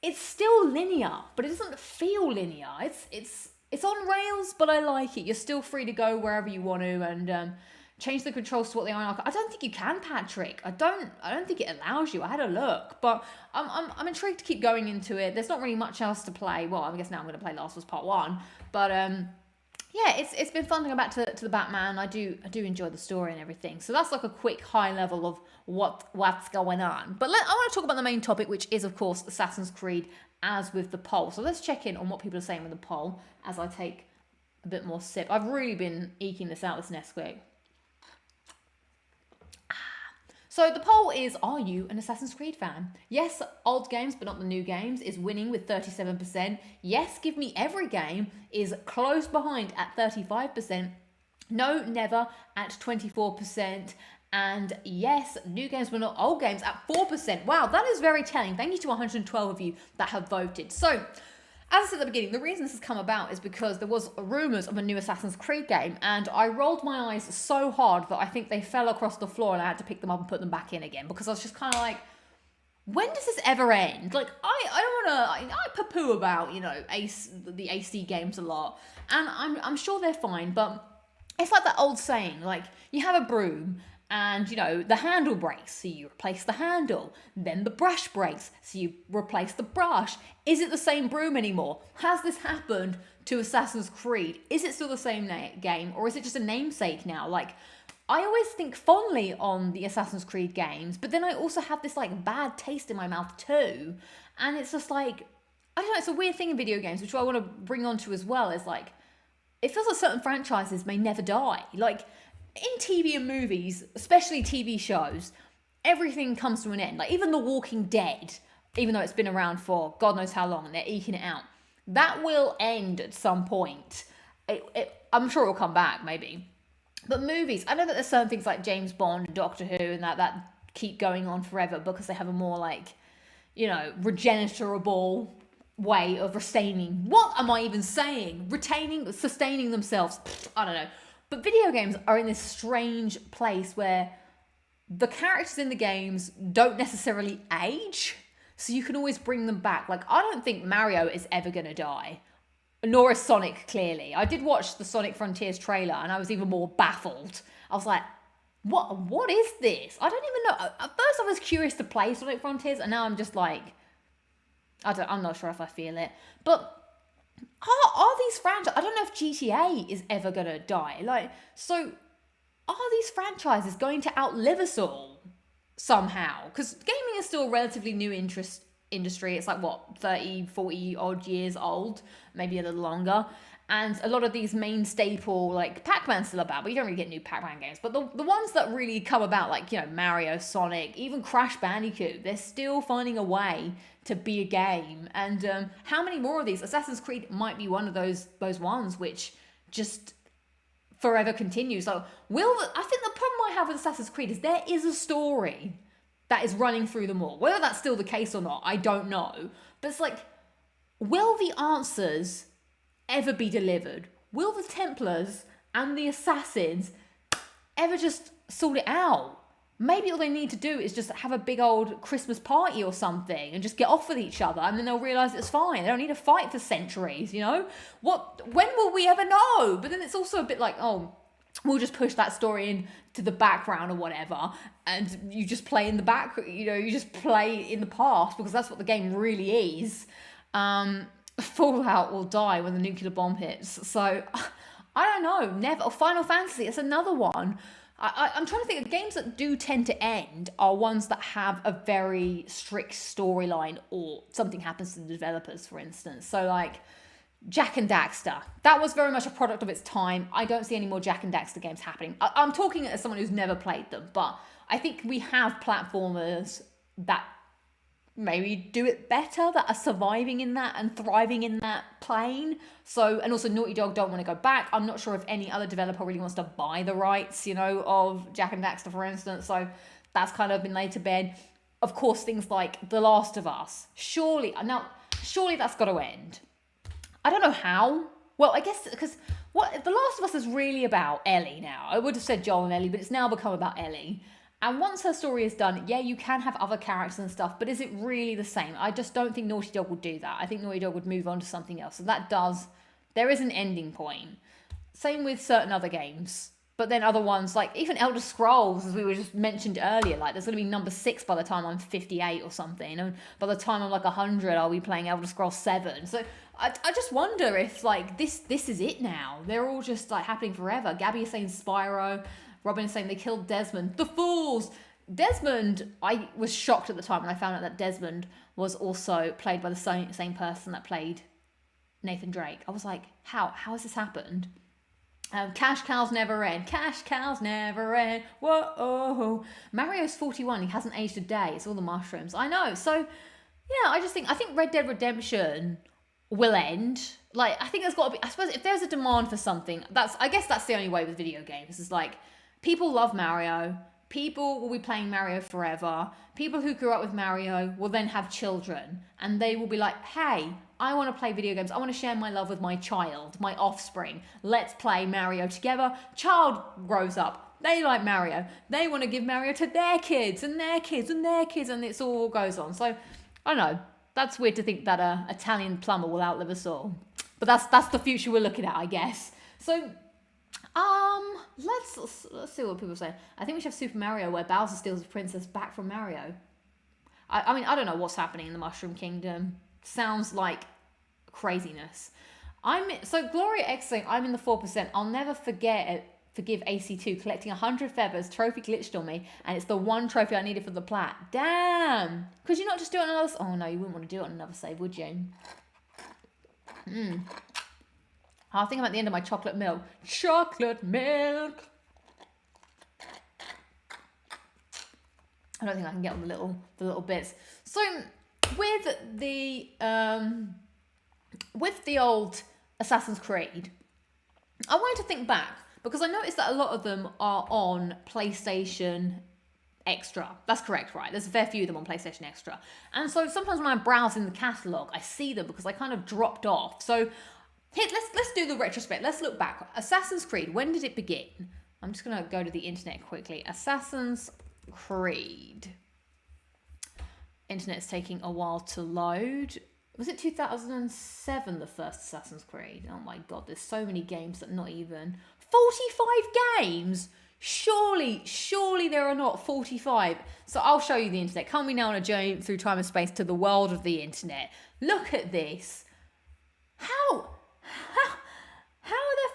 it's still linear, but it doesn't feel linear. It's on rails, but I like it. You're still free to go wherever you want to, and change the controls to what they are. I don't think you can, Patrick. I don't think it allows you. I had a look, but I'm intrigued to keep going into it. There's not really much else to play. Well, I guess now I'm going to play Last of Us Part 1, but yeah, it's been fun to go back to the Batman. I do enjoy the story and everything. So that's like a quick high level of what's going on. But I want to talk about the main topic, which is of course Assassin's Creed, as with the poll. So let's check in on what people are saying with the poll as I take a bit more sip. I've really been eking this out this Nesquik. So the poll is, are you an Assassin's Creed fan? Yes, old games, but not the new games, is winning with 37%. Yes, give me every game is close behind at 35%. No, never at 24%. And yes, new games, but not old games at 4%. Wow, that is very telling. Thank you to 112 of you that have voted. So, as I said at the beginning, the reason this has come about is because there was rumours of a new Assassin's Creed game, and I rolled my eyes so hard that I think they fell across the floor and I had to pick them up and put them back in again, because I was just kind of like, when does this ever end? Like, I don't want to, I poo-poo about, the AC games a lot, and I'm sure they're fine, but it's like that old saying, like, you have a broom, And, you know, the handle breaks, so you replace the handle. Then the brush breaks, so you replace the brush. Is it the same broom anymore? Has this happened to Assassin's Creed? Is it still the same game, or is it just a namesake now? Like, I always think fondly on the Assassin's Creed games, but then I also have this, like, bad taste in my mouth too. And it's just like, I don't know, it's a weird thing in video games, which I want to bring onto as well, is like, it feels like certain franchises may never die. Like, in TV and movies, especially TV shows, everything comes to an end. Like, even The Walking Dead, even though it's been around for God knows how long and they're eking it out, that will end at some point. I'm sure it'll come back, maybe. But movies, I know that there's certain things like James Bond and Doctor Who and that keep going on forever because they have a more, like, you know, regenerable way of retaining. What am I even saying? Sustaining themselves. I don't know. But video games are in this strange place where the characters in the games don't necessarily age, so you can always bring them back. Like, I don't think Mario is ever going to die, nor is Sonic, clearly. I did watch the Sonic Frontiers trailer, and I was even more baffled. I was like, what is this? I don't even know. At first, I was curious to play Sonic Frontiers, and now I'm just like, I'm not sure if I feel it. But are these franchises, I don't know if GTA is ever going to die. Like, so are these franchises going to outlive us all somehow? Because gaming is still a relatively new industry. It's like, what, 30, 40 odd years old, maybe a little longer. And a lot of these main staple, like Pac-Man's still about, but you don't really get new Pac-Man games. But the ones that really come about, like, you know, Mario, Sonic, even Crash Bandicoot, they're still finding a way to be a game. And how many more of these? Assassin's Creed might be one of those ones which just forever continues. So I think the problem I have with Assassin's Creed is there is a story that is running through them all. Whether that's still the case or not, I don't know. But it's like, will the answers ever be delivered? Will the Templars and the Assassins ever just sort it out? Maybe all they need to do is just have a big old Christmas party or something and just get off with each other, and then they'll realise it's fine. They don't need to fight for centuries, you know? When will we ever know? But then it's also a bit like, oh, we'll just push that story into the background or whatever, and you just play in the back, you know, you just play in the past because that's what the game really is. Fallout will die when the nuclear bomb hits. So, I don't know. Never. Or Final Fantasy, it's another one. I'm trying to think of games that do tend to end are ones that have a very strict storyline or something happens to the developers, for instance. So, like, Jak and Daxter. That was very much a product of its time. I don't see any more Jak and Daxter games happening. I'm talking as someone who's never played them, but I think we have platformers that maybe do it better, that are surviving in that and thriving in that plane. So, and also Naughty Dog don't want to go back. I'm not sure if any other developer really wants to buy the rights, you know, of Jak and Daxter, for instance. So that's kind of been laid to bed. Of course, things like The Last of Us. Surely that's got to end. I don't know how. Well, I guess because what The Last of Us is really about Ellie now. I would have said Joel and Ellie, but it's now become about Ellie. And once her story is done, yeah, you can have other characters and stuff, but is it really the same? I just don't think Naughty Dog would do that. I think Naughty Dog would move on to something else. So there is an ending point. Same with certain other games. But then other ones, like even Elder Scrolls, as we were just mentioned earlier, like there's going to be number 6 by the time I'm 58 or something. And by the time I'm like 100, I'll be playing Elder Scrolls 7. So I just wonder if like this is it now. They're all just like happening forever. Gabby is saying Spyro. Robin is saying they killed Desmond. The fools! Desmond, I was shocked at the time when I found out that Desmond was also played by the same person that played Nathan Drake. I was like, how has this happened? Cash cows never end. Cash cows never end. Whoa. Mario's 41. He hasn't aged a day. It's all the mushrooms. I know. So, yeah, I think Red Dead Redemption will end. Like, I think there's got to be, I suppose if there's a demand for something, I guess that's the only way with video games. It's like, people love Mario. People will be playing Mario forever. People who grew up with Mario will then have children. And they will be like, hey, I want to play video games. I want to share my love with my child, my offspring. Let's play Mario together. Child grows up. They like Mario. They want to give Mario to their kids and their kids and their kids. And it all goes on. So, I don't know. That's weird to think that an Italian plumber will outlive us all. But that's the future we're looking at, I guess. So, Let's see what people say. I think we should have Super Mario where Bowser steals the princess back from Mario. I mean, I don't know what's happening in the Mushroom Kingdom. Sounds like craziness. So Gloria X saying I'm in the 4%. I'll never forgive AC2 collecting 100 feathers. Trophy glitched on me, and it's the one trophy I needed for the plat. Damn. Could you not just do it on another? Oh no, you wouldn't want to do it on another save, would you? I think I'm at the end of my chocolate milk. Chocolate milk. I don't think I can get on the little bits. So with the old Assassin's Creed, I wanted to think back because I noticed that a lot of them are on PlayStation Extra. That's correct, right? There's a fair few of them on PlayStation Extra. And so sometimes when I'm browsing the catalogue, I see them because I kind of dropped off. So let's do the retrospect. Let's look back. Assassin's Creed, when did it begin? I'm just going to go to the internet quickly. Assassin's Creed. Internet's taking a while to load. Was it 2007, the first Assassin's Creed? Oh my god, there's so many games that not even... 45 games? Surely there are not 45. So I'll show you the internet. Come we now on a journey through time and space to the world of the internet. Look at this. How are there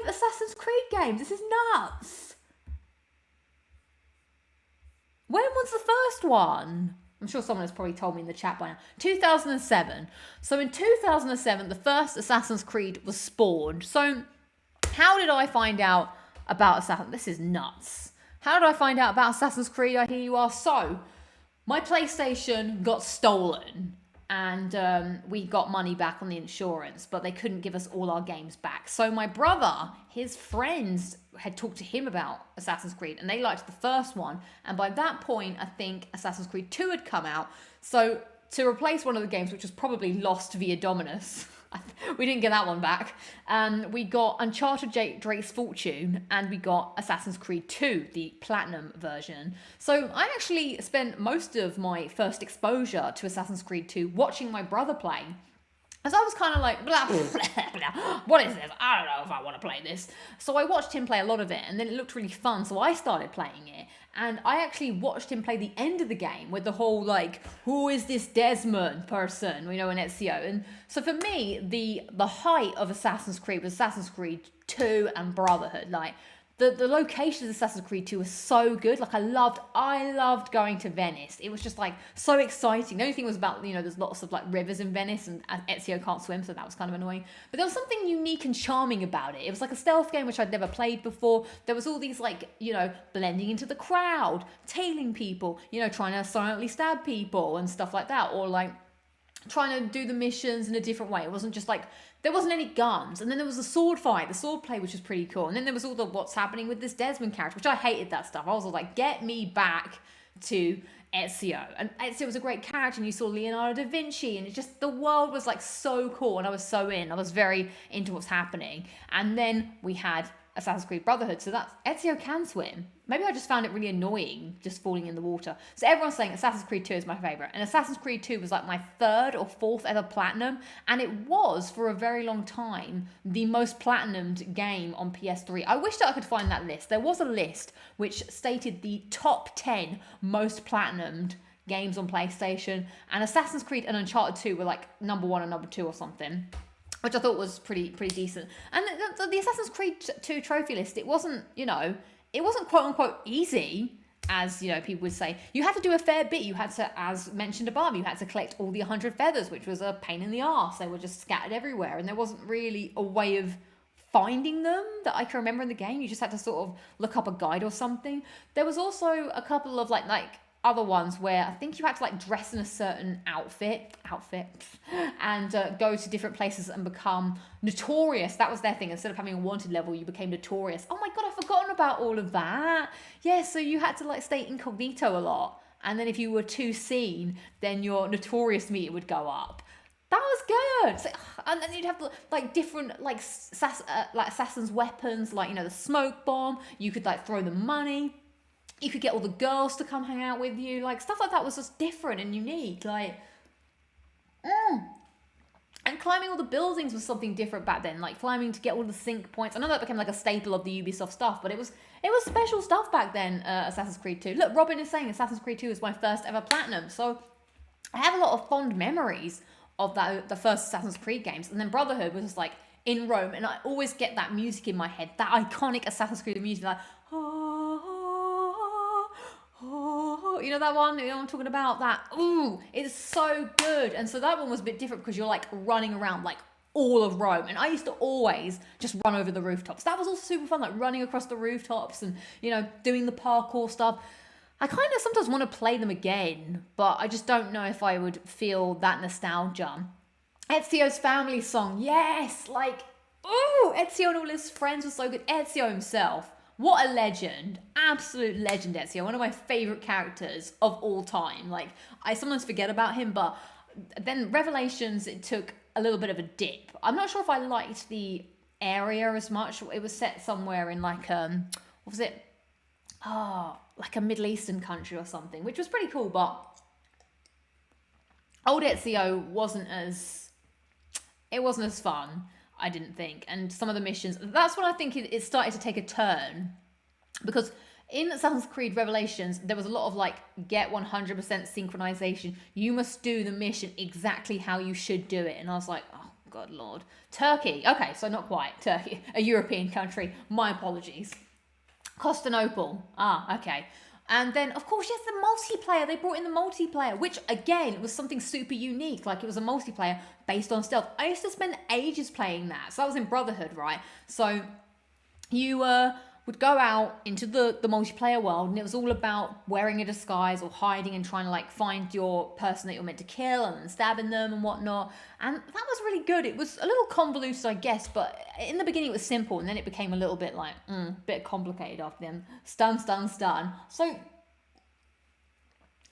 45 Assassin's Creed games? This is nuts. When was the first one? I'm sure someone has probably told me in the chat by now. 2007. So in 2007, the first Assassin's Creed was spawned. So how did I find out about Assassin's... This is nuts. How did I find out about Assassin's Creed? I hear you are. So my PlayStation got stolen. And we got money back on the insurance, but they couldn't give us all our games back. So my brother, his friends had talked to him about Assassin's Creed, and they liked the first one. And by that point, I think Assassin's Creed 2 had come out. So to replace one of the games, which was probably lost via Dominus, we didn't get that one back. We got Uncharted Drake's Fortune, and we got Assassin's Creed 2, the Platinum version. So I actually spent most of my first exposure to Assassin's Creed 2 watching my brother play. As I was kind of like, blah, blah, blah, what is this? I don't know if I want to play this. So I watched him play a lot of it, and then it looked really fun, so I started playing it. And I actually watched him play the end of the game with the whole, like, who is this Desmond person, you know, in Ezio. And so for me, the height of Assassin's Creed was Assassin's Creed 2 and Brotherhood. Like, the location of Assassin's Creed 2 was so good. Like, I loved going to Venice. It was just, like, so exciting. The only thing was about, you know, there's lots of, like, rivers in Venice, and Ezio can't swim, so that was kind of annoying. But there was something unique and charming about it. It was like a stealth game, which I'd never played before. There was all these, like, you know, blending into the crowd, tailing people, you know, trying to silently stab people and stuff like that. Or, like, trying to do the missions in a different way. It wasn't just like, there wasn't any guns. And then there was a sword fight, the sword play, which was pretty cool. And then there was all the what's happening with this Desmond character, which I hated that stuff. I was like, get me back to Ezio. And Ezio was a great character, and you saw Leonardo da Vinci, and it just, the world was like so cool, and I was so in. I was very into what's happening. And then we had Assassin's Creed Brotherhood, so that's Ezio can swim. Maybe I just found it really annoying just falling in the water. So everyone's saying Assassin's Creed 2 is my favourite. And Assassin's Creed 2 was like my third or fourth ever platinum. And it was, for a very long time, the most platinumed game on PS3. I wish that I could find that list. There was a list which stated the top 10 most platinumed games on PlayStation. And Assassin's Creed and Uncharted 2 were like number 1 and number 2 or something, which I thought was pretty decent. And the Assassin's Creed 2 trophy list, it wasn't, you know, it wasn't quote unquote easy, as, you know, people would say. You had to do a fair bit. You had to, as mentioned above, you had to collect all the 100 feathers, which was a pain in the arse. They were just scattered everywhere, and there wasn't really a way of finding them that I can remember in the game. You just had to sort of look up a guide or something. There was also a couple of like other ones where I think you had to like dress in a certain outfit and go to different places and become notorious. That was their thing. Instead of having a wanted level, you became notorious. Oh my god, I've forgotten about all of that. Yeah, so you had to like stay incognito a lot, and then if you were too seen, then your notorious meter would go up. That was good. So, and then you'd have like different like assassin's weapons, like, you know, the smoke bomb. You could like throw the money. You could get all the girls to come hang out with you. Like, stuff like that was just different and unique. Like, and climbing all the buildings was something different back then, like climbing to get all the sync points. I know that became like a staple of the Ubisoft stuff, but it was special stuff back then, Assassin's Creed 2. Look, Robin is saying Assassin's Creed 2 is my first ever platinum, so I have a lot of fond memories of the first Assassin's Creed games. And then Brotherhood was just like in Rome, and I always get that music in my head, that iconic Assassin's Creed music, like, you know that one? You know what I'm talking about? That, ooh, it's so good. And so that one was a bit different because you're like running around like all of Rome. And I used to always just run over the rooftops. That was also super fun, like running across the rooftops and, you know, doing the parkour stuff. I kind of sometimes want to play them again, but I just don't know if I would feel that nostalgia. Ezio's family song, yes, like, ooh, Ezio and all his friends were so good. Ezio himself, what a legend, absolute legend, Ezio, one of my favourite characters of all time. Like, I sometimes forget about him, but then Revelations, it took a little bit of a dip. I'm not sure if I liked the area as much. It was set somewhere in like, what was it? Like a Middle Eastern country or something, which was pretty cool, but old Ezio wasn't as fun, I didn't think. And some of the missions, that's when I think it started to take a turn, because in Assassin's Creed Revelations, there was a lot of like, get 100% synchronization. You must do the mission exactly how you should do it. And I was like, oh, God, Lord. Turkey. Okay, so not quite Turkey, a European country. My apologies. Constantinople. Okay. And then, of course, yes, the multiplayer. They brought in the multiplayer, which, again, was something super unique. Like, it was a multiplayer based on stealth. I used to spend ages playing that. So that was in Brotherhood, right? So you would go out into the multiplayer world, and it was all about wearing a disguise or hiding and trying to, like, find your person that you're meant to kill and then stabbing them and whatnot. And that was really good. It was a little convoluted, I guess, but in the beginning it was simple, and then it became a little bit like, a bit complicated after then. Stun. So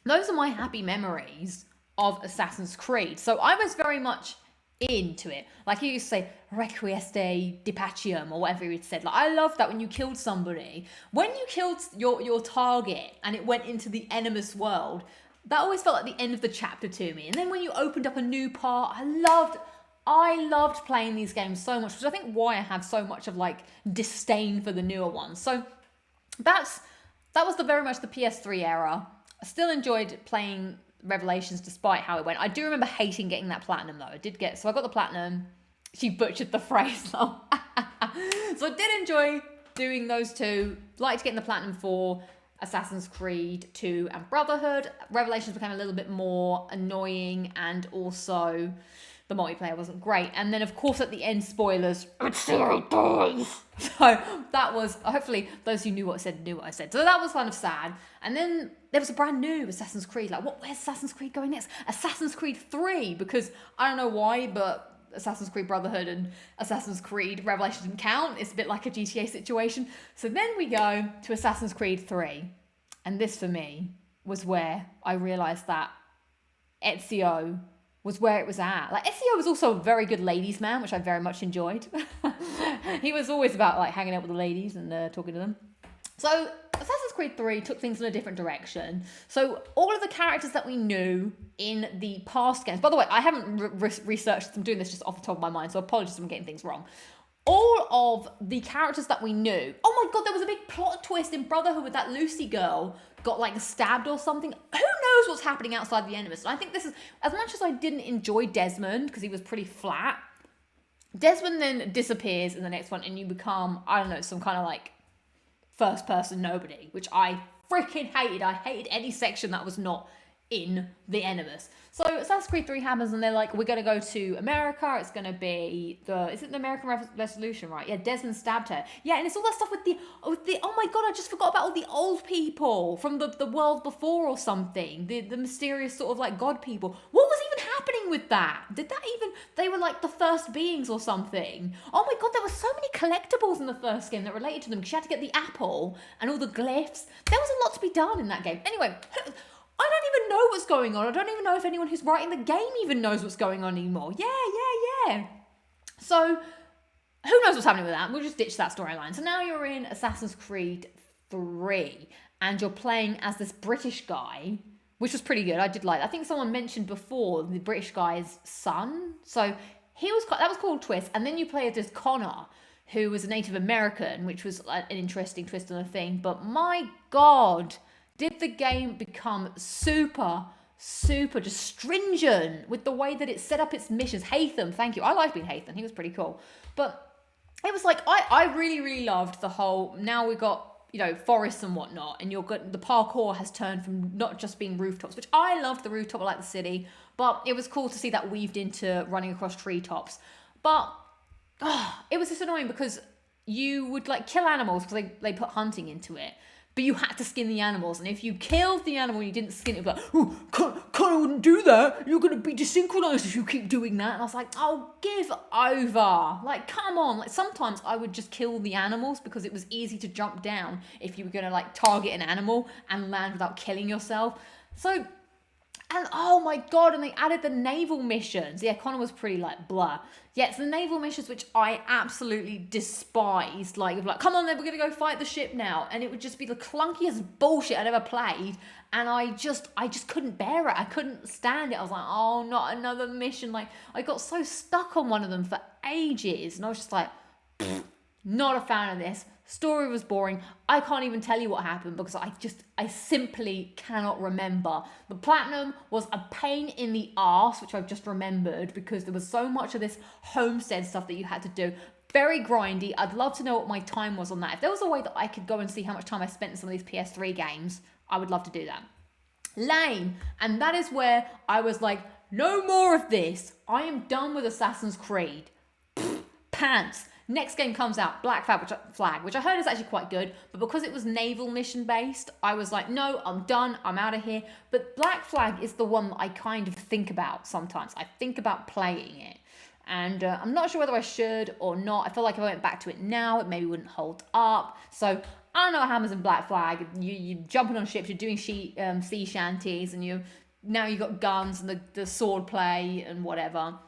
those are my happy memories of Assassin's Creed. So I was very much into it. Like he used to say, Requiesce de Pacem, or whatever he said. Like, I love that when you killed somebody. When you killed your target and it went into the enemy's world, that always felt like the end of the chapter to me. And then when you opened up a new part, I loved playing these games so much, which I think why I have so much of like disdain for the newer ones. So that was very much the PS3 era. I still enjoyed playing Revelations despite how it went. I do remember hating getting that platinum though. So I got the platinum. She butchered the phrase though. So I did enjoy doing those two. Liked getting the platinum for Assassin's Creed 2 and Brotherhood. Revelations became a little bit more annoying, and also the multiplayer wasn't great. And then, of course, at the end, spoilers, Ezio dies. So that was, hopefully, those who knew what I said knew what I said. So that was kind of sad. And then there was a brand new Assassin's Creed. Like, where's Assassin's Creed going next? Assassin's Creed 3, because I don't know why, but Assassin's Creed Brotherhood and Assassin's Creed Revelation didn't count. It's a bit like a GTA situation. So then we go to Assassin's Creed 3. And this, for me, was where I realised that Ezio was where it was at. Like, Ezio was also a very good ladies' man, which I very much enjoyed. He was always about, like, hanging out with the ladies and talking to them. So Assassin's Creed 3 took things in a different direction. So all of the characters that we knew in the past games... By the way, I haven't researched... I'm doing this just off the top of my mind, so apologies if I'm getting things wrong. All of the characters that we knew... Oh my God, there was a big plot twist in Brotherhood with that Lucy girl got, like, stabbed or something. Who knows what's happening outside the enemies? And I think this is... As much as I didn't enjoy Desmond, because he was pretty flat, Desmond then disappears in the next one, and you become, I don't know, some kind of, like, first-person nobody, which I freaking hated. I hated any section that was not in the Enemies. So Assassin's Creed 3 happens, and they're like, we're going to go to America. It's going to be is it the American Revolution, right? Yeah, Desmond stabbed her. Yeah, and it's all that stuff with the oh my God, I just forgot about all the old people from the world before or something. The mysterious sort of like god people. What was even happening with that? They were like the first beings or something. Oh my God, there were so many collectibles in the first game that related to them, because you had to get the apple and all the glyphs. There was a lot to be done in that game. Anyway, I don't even know what's going on. I don't even know if anyone who's writing the game even knows what's going on anymore. Yeah. So, who knows what's happening with that? We'll just ditch that storyline. So now you're in Assassin's Creed 3, and you're playing as this British guy, which was pretty good. I did like that. I think someone mentioned before the British guy's son. So that was called Twist. And then you play as this Connor, who was a Native American, which was an interesting twist on the thing. But my God, did the game become super just stringent with the way that it set up its missions. Hatham, thank you. I liked being Hatham. He was pretty cool. But it was like, I really loved the whole, now we got, forests and whatnot, and the parkour has turned from not just being rooftops, which I loved the rooftop, I like the city, but it was cool to see that weaved into running across treetops. But it was just annoying because you would kill animals because they put hunting into it, but you had to skin the animals, and if you killed the animal and you didn't skin it, it would be like, oh, Connor wouldn't do that, you're going to be desynchronized if you keep doing that. And I was like, oh, give over. Come on. Sometimes I would just kill the animals because it was easy to jump down if you were going to target an animal and land without killing yourself. So, and oh my God, and they added the naval missions. Yeah, Connor was pretty blah. Yeah, it's the naval missions, which I absolutely despised. Come on then, we're going to go fight the ship now. And it would just be the clunkiest bullshit I'd ever played. And I just couldn't bear it. I couldn't stand it. I was like, oh, not another mission. I got so stuck on one of them for ages. And I was just like, not a fan of this. Story was boring. I can't even tell you what happened because I simply cannot remember. The platinum was a pain in the arse, which I've just remembered because there was so much of this homestead stuff that you had to do. Very grindy. I'd love to know what my time was on that. If there was a way that I could go and see how much time I spent in some of these PS3 games, I would love to do that. Lame. And that is where I was like, no more of this. I am done with Assassin's Creed. Pants. Next game comes out, Black Flag, which I heard is actually quite good, but because it was naval mission based, I was like, no, I'm done, I'm out of here. But Black Flag is the one that I kind of think about sometimes. I think about playing it, and I'm not sure whether I should or not. I feel like if I went back to it now, it maybe wouldn't hold up. So I don't know what happens in Black Flag. You're jumping on ships, you're doing sea shanties, and now you've got guns and the sword play and whatever.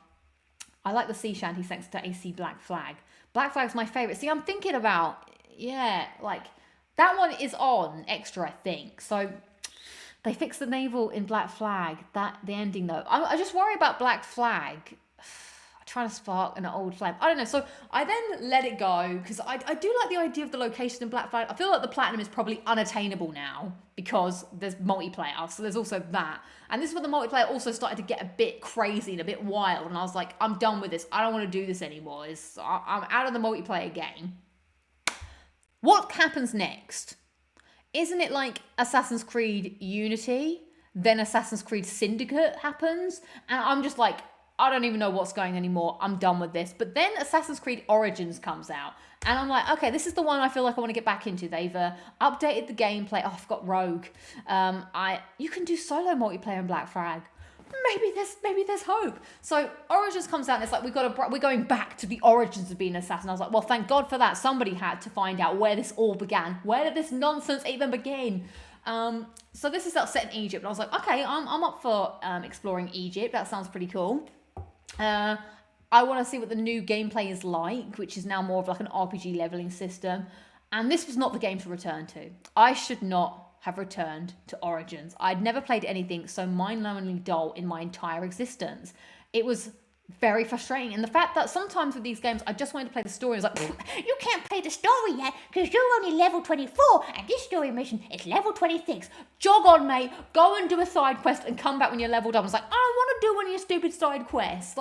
I like the sea shanties thanks to AC Black Flag. Black Flag's my favourite. See, I'm thinking about, that one is on extra, I think. So they fixed the naval in Black Flag. The ending though. I just worry about Black Flag trying to spark an old flame. I don't know. So I then let it go because I do like the idea of the location in Black Flag. I feel like the platinum is probably unattainable now because there's multiplayer. So there's also that. And this is when the multiplayer also started to get a bit crazy and a bit wild. And I was like, I'm done with this. I don't want to do this anymore. I'm out of the multiplayer game. What happens next? Isn't it like Assassin's Creed Unity? Then Assassin's Creed Syndicate happens? And I'm just like, I don't even know what's going on anymore. I'm done with this. But then Assassin's Creed Origins comes out. And I'm like, okay, this is the one I feel like I want to get back into. They've updated the gameplay. Oh, I've got Rogue. You can do solo multiplayer in Black Flag. Maybe there's hope. So Origins comes out and it's like we're going back to the origins of being an assassin. I was like, well, thank God for that. Somebody had to find out where this all began. Where did this nonsense even begin? So this is set in Egypt. And I was like, okay, I'm up for exploring Egypt. That sounds pretty cool. I want to see what the new gameplay is like, which is now more of an RPG leveling system. And this was not the game to return to. I should not have returned to Origins. I'd never played anything so mind-numbingly dull in my entire existence. It was very frustrating. And the fact that sometimes with these games, I just wanted to play the story. I was like, you can't play the story yet because you're only level 24 and this story mission is level 26. Jog on, mate. Go and do a side quest and come back when you're leveled up. I was like, I don't want to do one of your stupid side quests.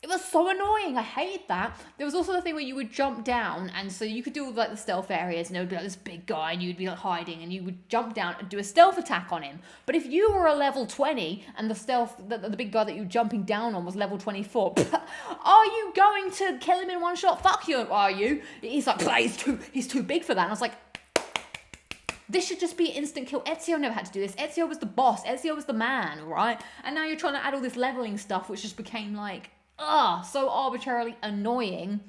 It was so annoying. I hated that. There was also the thing where you would jump down, and so you could do all the stealth areas, and there would be this big guy, and you'd be hiding, and you would jump down and do a stealth attack on him. But if you were a level 20 and the big guy that you were jumping down on was level 24, are you going to kill him in one shot? Fuck you, are you? He's like, he's too big for that. And I was like, this should just be an instant kill. Ezio never had to do this. Ezio was the boss. Ezio was the man, right? And now you're trying to add all this leveling stuff, which just became so arbitrarily annoying.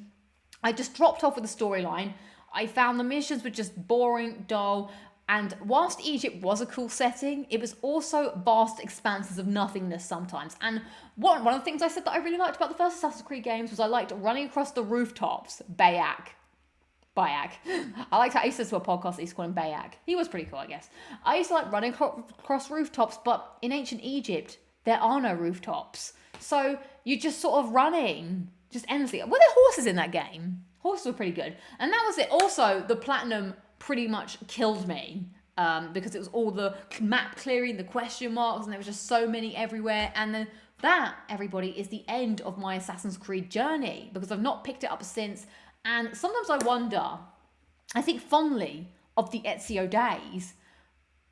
I just dropped off with the storyline. I found the missions were just boring, dull, and whilst Egypt was a cool setting, it was also vast expanses of nothingness sometimes. And one of the things I said that I really liked about the first Assassin's Creed games was I liked running across the rooftops. Bayak. I liked how I used to listen to a podcast that used to call him Bayak. He was pretty cool, I guess. I used to like running across rooftops, but in ancient Egypt, there are no rooftops. So you're just sort of running, just endlessly. Were there horses in that game? Horses were pretty good. And that was it. Also, the platinum pretty much killed me. Because it was all the map clearing, the question marks, and there was just so many everywhere. And then that, everybody, is the end of my Assassin's Creed journey, because I've not picked it up since. And sometimes I wonder, I think fondly of the Ezio days,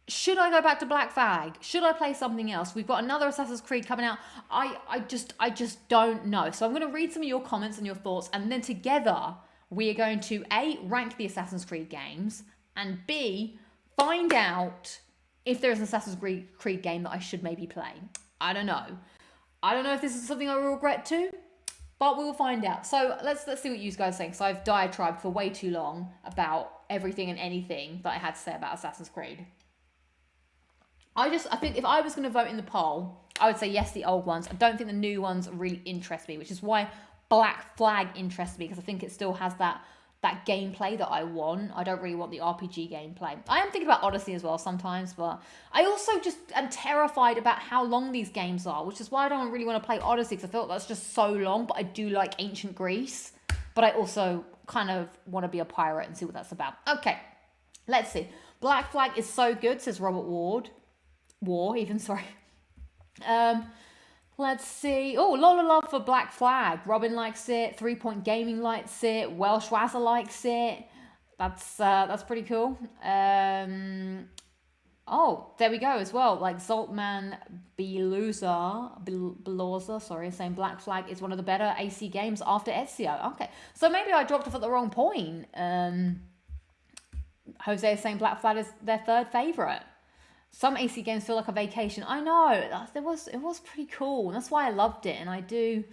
should I go back to Black Flag? Should I play something else? We've got another Assassin's Creed coming out. I just don't know. So I'm going to read some of your comments and your thoughts, and then together we are going to A, rank the Assassin's Creed games, and B, find out if there is an Assassin's Creed game that I should maybe play. I don't know. I don't know if this is something I will regret too, but we will find out. So let's see what you guys think. So I've diatribed for way too long about everything and anything that I had to say about Assassin's Creed. I think if I was going to vote in the poll, I would say yes, the old ones. I don't think the new ones really interest me, which is why Black Flag interests me, because I think it still has that gameplay that I want. I don't really want the RPG gameplay. I am thinking about Odyssey as well sometimes, but I also just am terrified about how long these games are, which is why I don't really want to play Odyssey, because I feel like that's just so long. But I do like ancient Greece, but I also kind of want to be a pirate and see what that's about. Okay, let's see. Black Flag is so good, says Robert Ward. Sorry. Let's see. Oh, Lola love for Black Flag. Robin likes it. 3 Point Gaming likes it. Welsh Wazza likes it. That's pretty cool. Oh, there we go as well. Like Zoltman Beloza, sorry, saying Black Flag is one of the better AC games after Ezio. Okay, so maybe I dropped off at the wrong point. Jose is saying Black Flag is their third favourite. Some AC games feel like a vacation. I know, it was pretty cool. That's why I loved it, and I do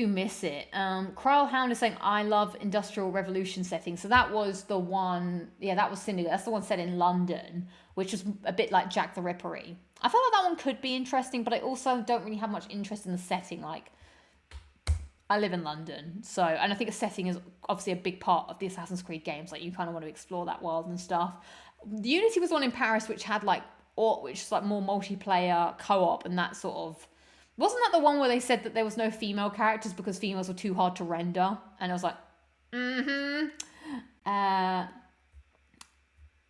miss it. Cryle Hound is saying I love Industrial Revolution settings. So that was the one, yeah, that was Syndicate. That's the one set in London, which was a bit like Jack the Ripper-y. I felt like that one could be interesting, but I also don't really have much interest in the setting. Like, I live in London, so, and I think the setting is obviously a big part of the Assassin's Creed games. Like, you kind of want to explore that world and stuff. Unity was one in Paris, which had like more multiplayer co-op and that sort of. Wasn't that the one where they said that there was no female characters because females were too hard to render? And I was like,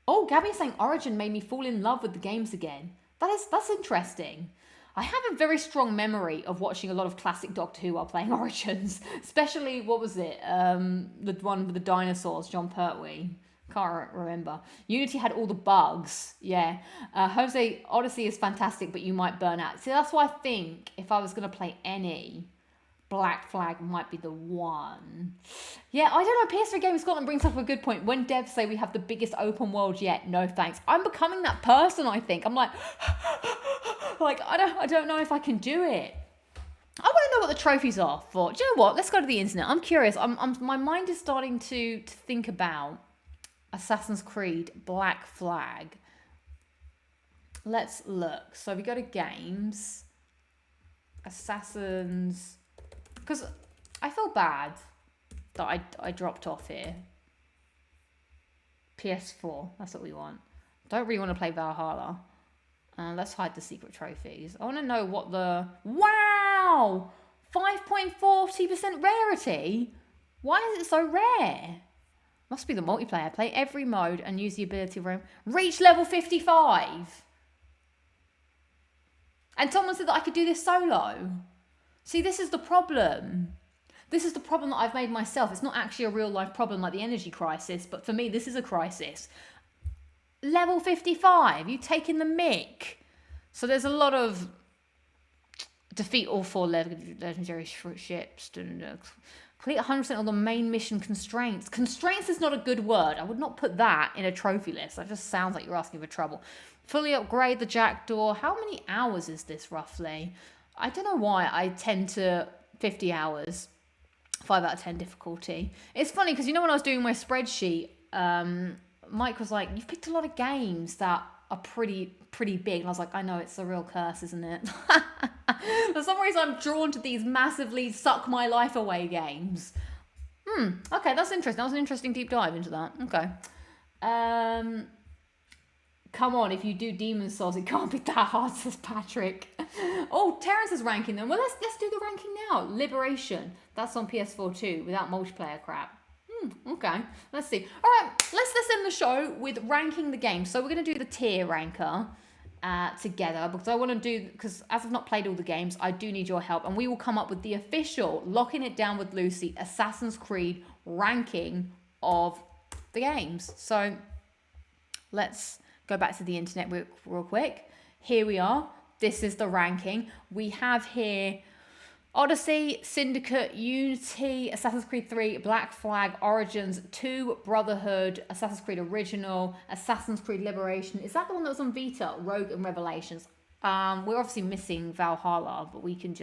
Oh, Gabby's saying Origin made me fall in love with the games again. That's interesting. I have a very strong memory of watching a lot of classic Doctor Who while playing Origins, especially what was it? The one with the dinosaurs, John Pertwee. Can't remember. Unity had all the bugs. Yeah. Jose, Odyssey is fantastic, but you might burn out. See, that's why I think if I was going to play any, Black Flag might be the one. Yeah, I don't know. PS3 Gaming Scotland brings up a good point. When devs say we have the biggest open world yet, no thanks. I'm becoming that person, I think. I'm like, I don't know if I can do it. I want to know what the trophies are for. Do you know what? Let's go to the internet. I'm curious. My mind is starting to think about Assassin's Creed Black Flag. Let's look. So we go to games. Assassins. Because I feel bad that I dropped off here. PS4. That's what we want. Don't really want to play Valhalla. Let's hide the secret trophies. I want to know what the... Wow! 5.40% rarity? Why is it so rare? Must be the multiplayer. Play every mode and use the ability of reach level 55. And someone said that I could do this solo. See, this is the problem. This is the problem that I've made myself. It's not actually a real life problem like the energy crisis, but for me, this is a crisis. Level 55. You taking the mick. So there's a lot of defeat all 4 legendary ships. Complete 100% of the main mission constraints. Constraints is not a good word. I would not put that in a trophy list. That just sounds like you're asking for trouble. Fully upgrade the jackdaw. How many hours is this roughly? I don't know why I tend to 50 hours. 5 out of 10 difficulty. It's funny because, you know, when I was doing my spreadsheet, Mike was like, you've picked a lot of games that are pretty big. And I was like, I know, it's a real curse, isn't it? For some reason, I'm drawn to these massively suck my life away games. Okay, that's interesting. That was an interesting deep dive into that. Okay. Come on, if you do Demon Souls, it can't be that hard, says Patrick. Oh, Terrence is ranking them. Well, let's do the ranking now. Liberation. That's on PS4 too, without multiplayer crap. Okay, let's see. All right, let's end the show with ranking the game. So we're gonna do the tier ranker together because as I've not played all the games, I do need your help, and we will come up with the official Locking It Down with Lucy Assassin's Creed ranking of the games. So let's go back to the internet real quick. Here we are. This is the ranking. We have here Odyssey, Syndicate, Unity, Assassin's Creed 3, Black Flag, Origins, 2, Brotherhood, Assassin's Creed Original, Assassin's Creed Liberation. Is that the one that was on Vita? Rogue and Revelations. We're obviously missing Valhalla, but we can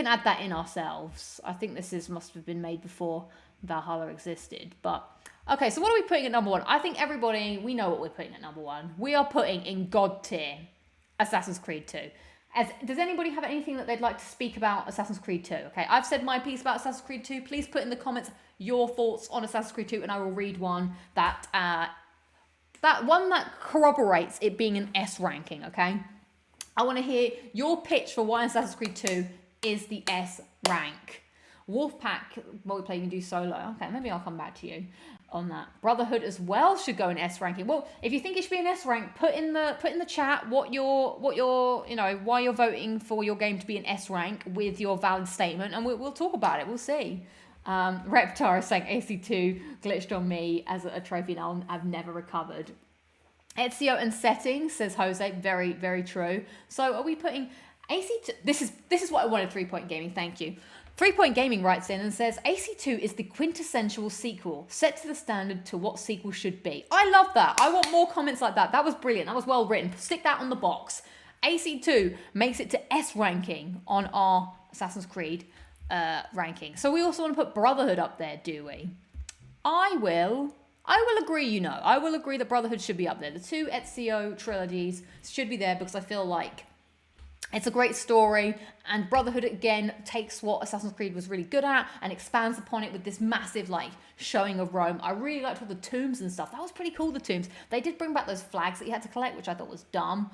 add that in ourselves. I think must have been made before Valhalla existed. But okay, so what are we putting at number 1? I think we know what we're putting at number 1. We are putting in God tier Assassin's Creed 2. Does anybody have anything that they'd like to speak about Assassin's Creed 2? Okay, I've said my piece about Assassin's Creed 2. Please put in the comments your thoughts on Assassin's Creed 2, and I will read one that corroborates it being an S ranking, okay? I want to hear your pitch for why Assassin's Creed 2 is the S rank. Wolfpack multiplayer you can do solo. Okay, maybe I'll come back to you on that. Brotherhood as well should go in S ranking. Well, if you think it should be an S rank, put in the chat what your why you're voting for your game to be an S rank with your valid statement, and we'll talk about it. We'll see. Reptar is saying AC2 glitched on me as a trophy and I've never recovered. Ezio and settings, says Jose. Very, very true. So are we putting AC2? This is what I wanted. 3 Point Gaming. Thank you. 3 Point Gaming writes in and says, AC2 is the quintessential sequel, set to the standard to what sequel should be. I love that. I want more comments like that. That was brilliant. That was well written. Stick that on the box. AC2 makes it to S ranking on our Assassin's Creed ranking. So we also want to put Brotherhood up there, do we? I will agree, I will agree that Brotherhood should be up there. The 2 Ezio trilogies should be there because I feel like it's a great story, and Brotherhood again takes what Assassin's Creed was really good at and expands upon it with this massive showing of Rome. I really liked all the tombs and stuff. That was pretty cool, the tombs. They did bring back those flags that you had to collect, which I thought was dumb.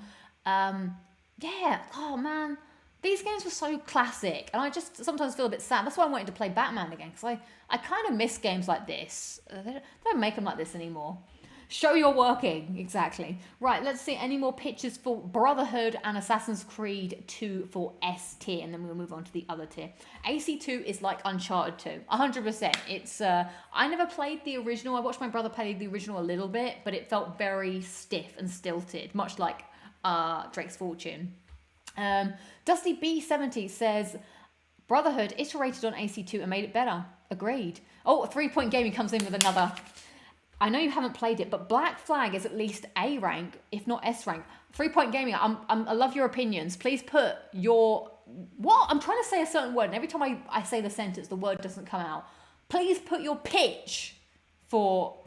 Yeah, oh man, these games were so classic, and I just sometimes feel a bit sad. That's why I wanted to play Batman again, because I kind of miss games like this. They don't make them like this anymore. Show you're working, exactly. Right, let's see any more pictures for Brotherhood and Assassin's Creed 2 for S tier, and then we'll move on to the other tier. AC2 is like Uncharted 2, 100%. It's I never played the original. I watched my brother play the original a little bit, but it felt very stiff and stilted, much like Drake's Fortune. Dusty B70 says, Brotherhood iterated on AC2 and made it better. Agreed. Oh, 3 Point Gaming comes in with another. I know you haven't played it, but Black Flag is at least A rank, if not S rank. 3 Point Gaming, I love your opinions. Please put your... What? I'm trying to say a certain word, and every time I say the sentence, the word doesn't come out. Please put your pitch for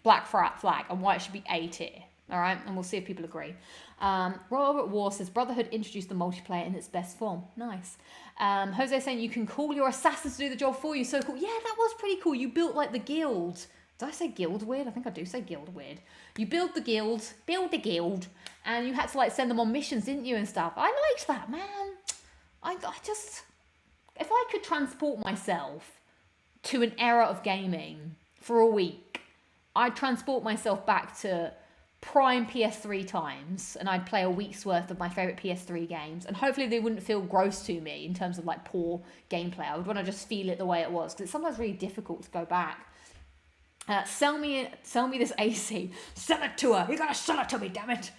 Black Flag and why it should be A tier. All right? And we'll see if people agree. Robert War says, Brotherhood introduced the multiplayer in its best form. Nice. Jose saying, you can call your assassins to do the job for you. So cool. Yeah, that was pretty cool. You built the guild. Did I say guild weird? I think I do say guild weird. You build the guild, and you had to send them on missions, didn't you, and stuff. I liked that, man. I just, if I could transport myself to an era of gaming for a week, I'd transport myself back to prime PS3 times, and I'd play a week's worth of my favourite PS3 games, and hopefully they wouldn't feel gross to me in terms of poor gameplay. I would want to just feel it the way it was, because it's sometimes really difficult to go back. Sell me this AC. Sell it to her. You gotta sell it to me, damn it.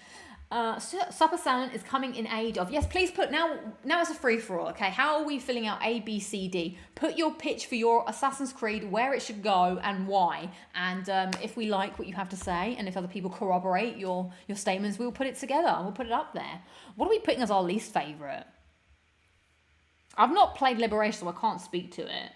Supper Salad is coming in aid of. Yes, please put now it's a free for all. Okay, how are we filling out A, B, C, D? Put your pitch for your Assassin's Creed, where it should go and why. And if we like what you have to say, and if other people corroborate your statements, we'll put it together. We'll put it up there. What are we putting as our least favorite? I've not played Liberation, so I can't speak to it.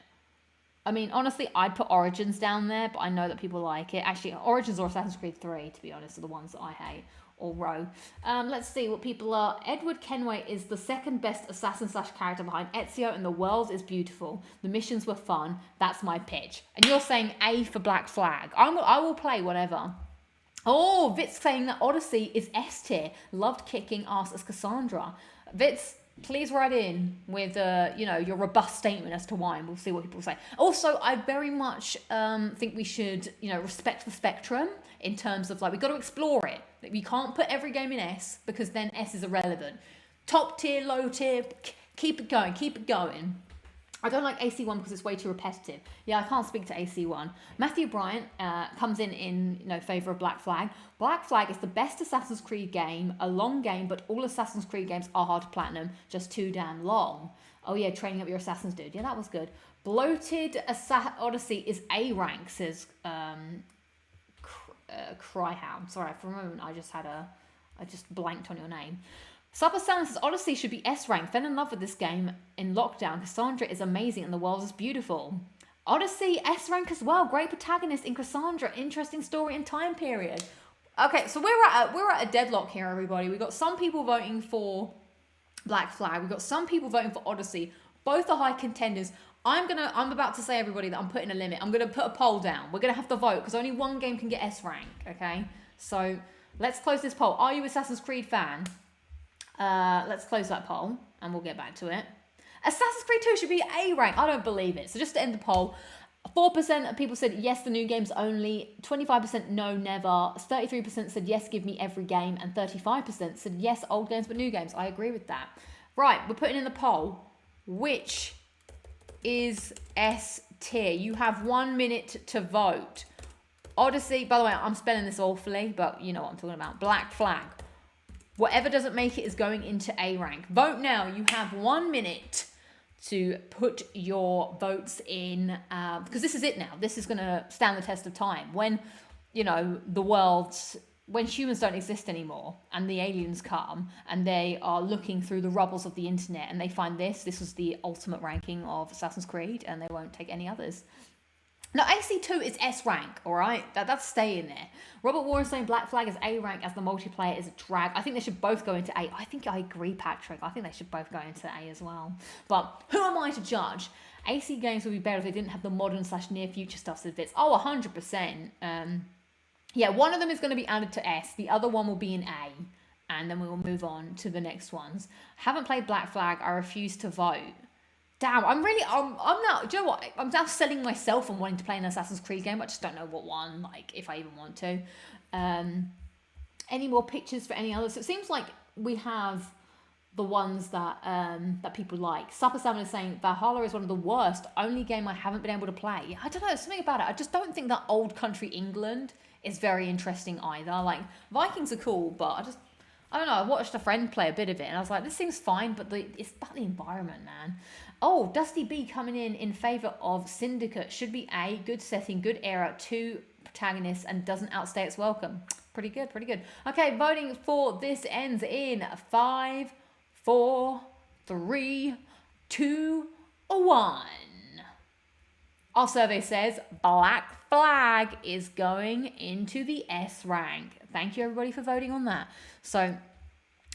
I mean, honestly, I'd put Origins down there, but I know that people like it. Actually, Origins or Assassin's Creed 3, to be honest, are the ones that I hate. Or Row. Let's see what people are. Edward Kenway is the second best assassin/character behind Ezio, and the world is beautiful. The missions were fun. That's my pitch. And you're saying A for Black Flag. I will play whatever. Oh, Vitz saying that Odyssey is S tier. Loved kicking ass as Cassandra. Vitz, please write in with your robust statement as to why, and we'll see what people say. Also, I very much think we should respect the spectrum in terms of, like, we've got to explore it. We can't put every game in S because then S is irrelevant. Top tier, low tier, keep it going. I don't like AC1 because it's way too repetitive. Yeah, I can't speak to AC1. Matthew Bryant comes in favour of Black Flag. Black Flag is the best Assassin's Creed game, a long game, but all Assassin's Creed games are hard to platinum, just too damn long. Oh yeah, training up your Assassins, dude. Yeah, that was good. Bloated Odyssey is A rank, says Cryhound. Sorry, for a moment I just blanked on your name. Supper Sound says Odyssey should be S rank. Fell in love with this game in lockdown. Cassandra is amazing and the world is beautiful. Odyssey S rank as well. Great protagonist in Cassandra. Interesting story and time period. Okay, so we're at a deadlock here, everybody. We've got some people voting for Black Flag. We've got some people voting for Odyssey. Both are high contenders. I'm about to say, everybody, that I'm putting a limit. I'm gonna put a poll down. We're gonna have to vote because only one game can get S rank. Okay, so let's close this poll. Are you Assassin's Creed fan? Let's close that poll and we'll get back to it. Assassin's Creed 2 should be A rank. I don't believe it. So just to end the poll, 4% of people said yes, the new games only. 25% no, never. 33% said yes, give me every game. And 35% said yes, old games but new games. I agree with that. Right, we're putting in the poll. Which is S tier? You have 1 minute to vote. Odyssey, by the way, I'm spelling this awfully, but you know what I'm talking about. Black Flag. Whatever doesn't make it is going into A rank. Vote now. You have 1 minute to put your votes in, because this is it now. This is going to stand the test of time. When, when humans don't exist anymore and the aliens come and they are looking through the rubbles of the internet and they find this was the ultimate ranking of Assassin's Creed and they won't take any others. Now, AC2 is S rank, all right? That's staying there. Robert Warren saying Black Flag is A rank as the multiplayer is a drag. I think they should both go into A. I think I agree, Patrick. I think they should both go into A as well. But who am I to judge? AC games would be better if they didn't have the modern / near future stuff, said Vitz. Oh, 100%. Yeah, one of them is going to be added to S. The other one will be in A. And then we will move on to the next ones. Haven't played Black Flag. I refuse to vote. Damn, I'm now, do you know what? I'm now selling myself on wanting to play an Assassin's Creed game. I just don't know what one, like, if I even want to. Any more pictures for any others? So it seems like we have the ones that that people like. Supper Salmon is saying Valhalla is one of the worst. Only game I haven't been able to play. I don't know, something about it. I just don't think that old country England is very interesting either. Like, Vikings are cool, but I don't know, I watched a friend play a bit of it and I was like, this seems fine, but it's about the environment, man. Oh, Dusty B coming in favour of Syndicate. Should be A, good setting, good era, 2 protagonists and doesn't outstay its welcome. Pretty good, pretty good. Okay, voting for this ends in 5, 4, 3, 2, 1. Our survey says Black Flag is going into the S rank. Thank you everybody for voting on that. So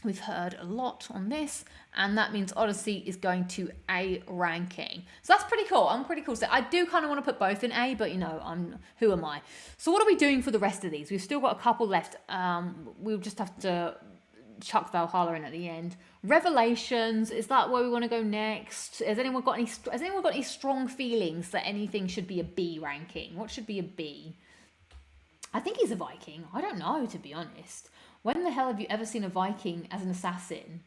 we've heard a lot on this, and that means Odyssey is going to A ranking. So that's pretty cool. I'm pretty cool. So I do kind of want to put both in A, but who am I? So what are we doing for the rest of these? We've still got a couple left. We'll just have to chuck Valhalla in at the end. Revelations, is that where we want to go next? Has anyone got any strong feelings that anything should be a B ranking? What should be a B? I think he's a Viking. I don't know, to be honest. When the hell have you ever seen a Viking as an assassin?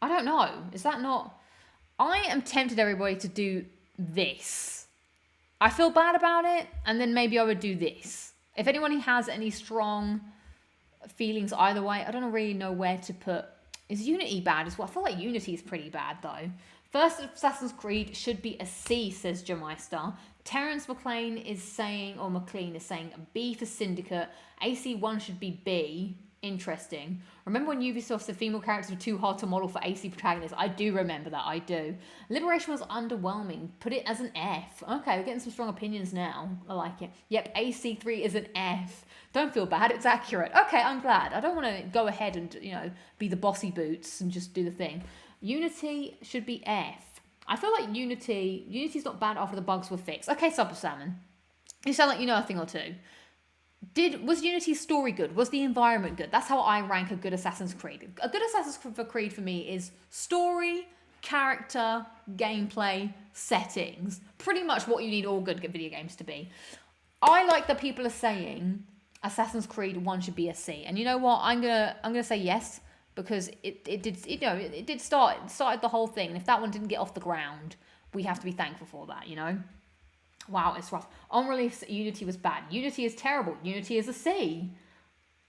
I don't know. Is that not... I am tempted, everybody, to do this. I feel bad about it, and then maybe I would do this. If anyone has any strong feelings either way, I don't really know where to put... Is Unity bad as well? I feel like Unity is pretty bad, though. First Assassin's Creed should be a C, says Jameister. Terrence McLean is saying B for Syndicate. AC1 should be B. Interesting. Remember when Ubisoft said female characters were too hard to model for AC protagonists? I do remember that, I do. Liberation was underwhelming. Put it as an F. Okay, we're getting some strong opinions now. I like it. Yep, AC3 is an F. Don't feel bad, it's accurate. Okay, I'm glad. I don't want to go ahead and, be the bossy boots and just do the thing. Unity should be F. I feel like Unity's not bad after the bugs were fixed. Okay, Supper Salmon. You sound like you know a thing or two. Was Unity's story good? Was the environment good? That's how I rank a good Assassin's Creed. A good Assassin's Creed for me is story, character, gameplay, settings. Pretty much what you need all good video games to be. I like that people are saying Assassin's Creed 1 should be a C. And you know what? I'm gonna say yes, because it did started the whole thing. And if that one didn't get off the ground, we have to be thankful for that, you know? Wow, it's rough. On release, Unity was bad. Unity is terrible. Unity is a C.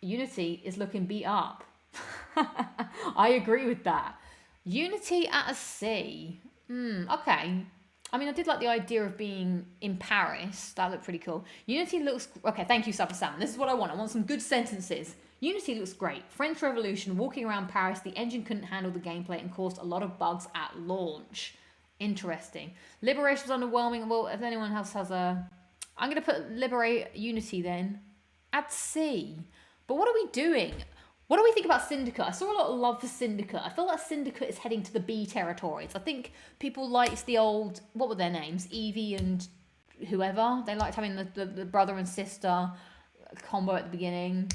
Unity is looking beat up. I agree with that. Unity at a C. Okay. I mean, I did like the idea of being in Paris. That looked pretty cool. Unity looks... Okay, thank you, Supper Salmon. This is what I want. I want some good sentences. Unity looks great. French Revolution, walking around Paris, the engine couldn't handle the gameplay and caused a lot of bugs at launch. Interesting. Liberation was underwhelming. Well, if anyone else has a... I'm going to put Unity then at C. But what are we doing? What do we think about Syndicate? I saw a lot of love for Syndicate. I feel like Syndicate is heading to the B territories. I think people liked the old... What were their names? Evie and whoever. They liked having the brother and sister combo at the beginning.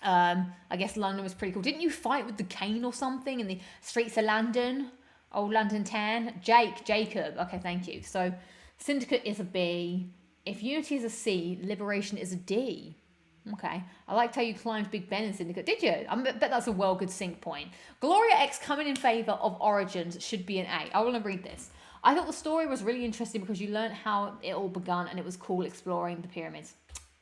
I guess London was pretty cool. Didn't you fight with the cane or something in the streets of London? Old London Tan. Jacob. Okay, thank you. So Syndicate is a B. If Unity is a C, Liberation is a D. Okay. I liked how you climbed Big Ben in Syndicate. Did you? I bet that's a well good sync point. Gloria X coming in favour of Origins should be an A. I want to read this. I thought the story was really interesting because you learned how it all begun and it was cool exploring the pyramids.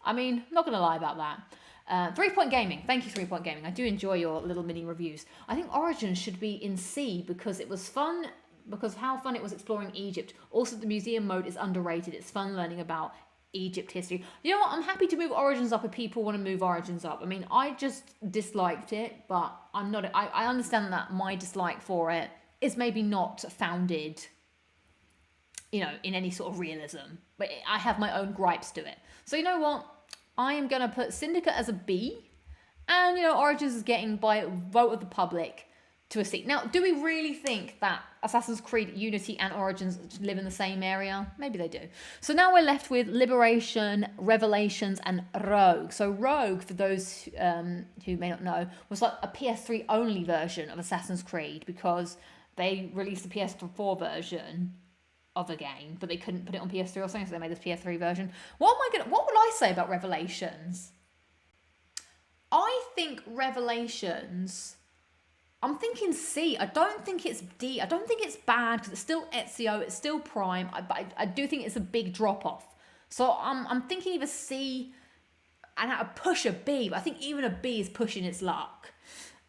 I mean, not going to lie about that. 3 Point Gaming. Thank you, 3 Point Gaming. I do enjoy your little mini reviews. I think Origins should be in C because it was fun, because how fun it was exploring Egypt. Also, the museum mode is underrated. It's fun learning about Egypt history. You know what? I'm happy to move Origins up if people want to move Origins up. I mean, I just disliked it, but I'm not... I understand that my dislike for it is maybe not founded, you know, in any sort of realism. But I have my own gripes to it. So you know what? I am going to put Syndicate as a B. And, you know, Origins is getting, by vote of the public, to a C. Now, do we really think that Assassin's Creed Unity and Origins live in the same area? Maybe they do. So now we're left with Liberation, Revelations, and Rogue. So Rogue, for those who may not know, was like a PS3 only version of Assassin's Creed because they released the PS4 version of a game, but they couldn't put it on PS3 or something, so they made this PS3 version. What would I say about Revelations? I think Revelations... I'm thinking C. I don't think it's D. I don't think it's bad because it's still Ezio. It's still Prime. But I do think it's a big drop off. So I'm thinking either C and at a push a B. But I think even a B is pushing its luck.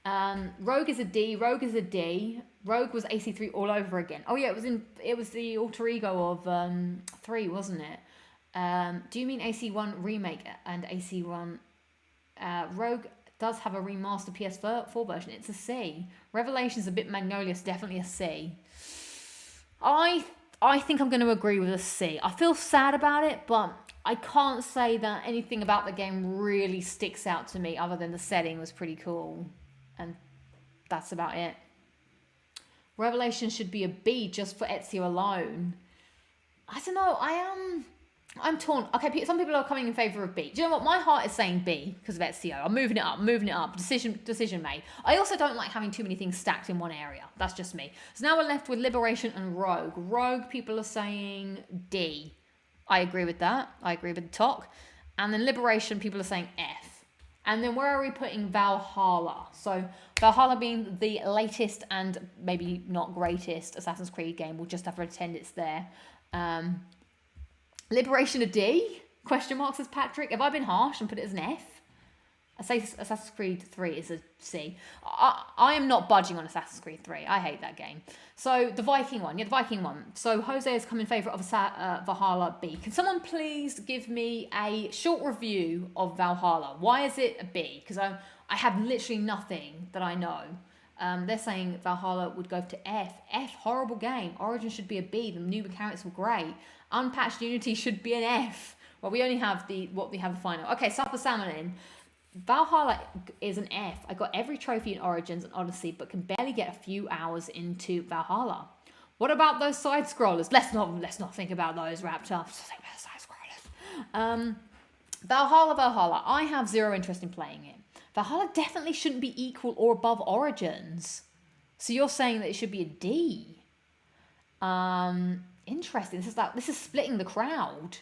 Rogue is a D. Rogue is a D. Rogue was AC3 all over again. Oh yeah, it was the alter ego of 3, wasn't it? Do you mean AC1 remake and AC1 Rogue? Does have a remastered PS4 version. It's a C. Revelation's a bit Magnolia's, definitely a C. I think I'm going to agree with a C. I feel sad about it, but I can't say that anything about the game really sticks out to me other than the setting was pretty cool. And that's about it. Revelation should be a B just for Ezio alone. I don't know. I'm torn. Okay, some people are coming in favour of B. Do you know what? My heart is saying B because of Ezio. I'm moving it up. Decision made. I also don't like having too many things stacked in one area. That's just me. So now we're left with Liberation and Rogue. Rogue, people are saying D. I agree with that. I agree with the talk. And then Liberation, people are saying F. And then where are we putting Valhalla? So Valhalla being the latest and maybe not greatest Assassin's Creed game. We'll just have to pretend it's there. Liberation a D? Question mark, says Patrick. Have I been harsh and put it as an F? I say Assassin's Creed 3 is a C. I am not budging on Assassin's Creed 3. I hate that game. So the Viking one. Yeah, the Viking one. So Jose has come in favour of Valhalla B. Can someone please give me a short review of Valhalla? Why is it a B? Because I have literally nothing that I know. They're saying Valhalla would go to F. F, horrible game. Origin should be a B. The new mechanics were great. Unpatched Unity should be an F. Well, we only have the final. Okay, Supper Salmon in. Valhalla is an F. I got every trophy in Origins and Odyssey, but can barely get a few hours into Valhalla. What about those side scrollers? Let's not think about those, Raptor. Let's think about side scrollers. Valhalla. I have zero interest in playing it. Valhalla definitely shouldn't be equal or above Origins. So you're saying that it should be a D. Interesting. This is splitting the crowd.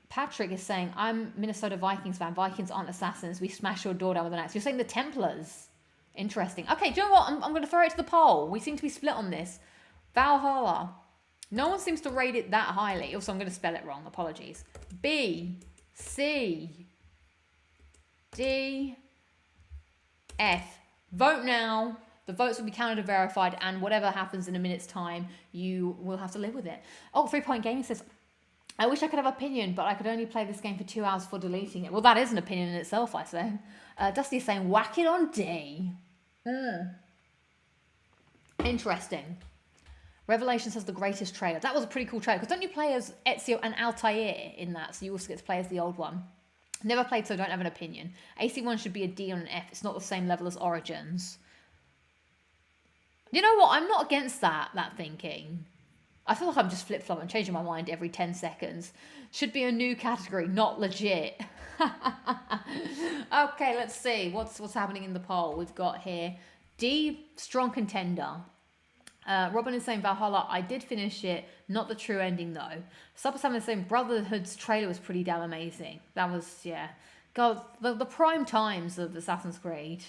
Patrick is saying, I'm Minnesota Vikings fan. Vikings aren't assassins. We smash your door down with an axe. You're saying the Templars. Interesting. Okay, do you know what? I'm going to throw it to the poll. We seem to be split on this. Valhalla. No one seems to rate it that highly. Also, I'm going to spell it wrong. Apologies. B, C, D, F. Vote now. The votes will be counted and verified, and whatever happens in a minute's time, you will have to live with it. Oh, 3 Point Gaming says, I wish I could have opinion, but I could only play this game for 2 hours before deleting it. Well, that is an opinion in itself, I say. Dusty is saying, whack it on D. Interesting. Revelations has the greatest trailer. That was a pretty cool trailer. Because don't you play as Ezio and Altair in that? So you also get to play as the old one. Never played, so don't have an opinion. AC1 should be a D on an F. It's not the same level as Origins. You know what? I'm not against that thinking. I feel like I'm just flip-flopping and changing my mind every 10 seconds. Should be a new category, not legit. Okay, let's see. What's happening in the poll? We've got here D, strong contender. Robin is saying Valhalla, I did finish it, not the true ending though. Supper Sam is saying Brotherhood's trailer was pretty damn amazing. That was, yeah. God, the prime times of Assassin's Creed.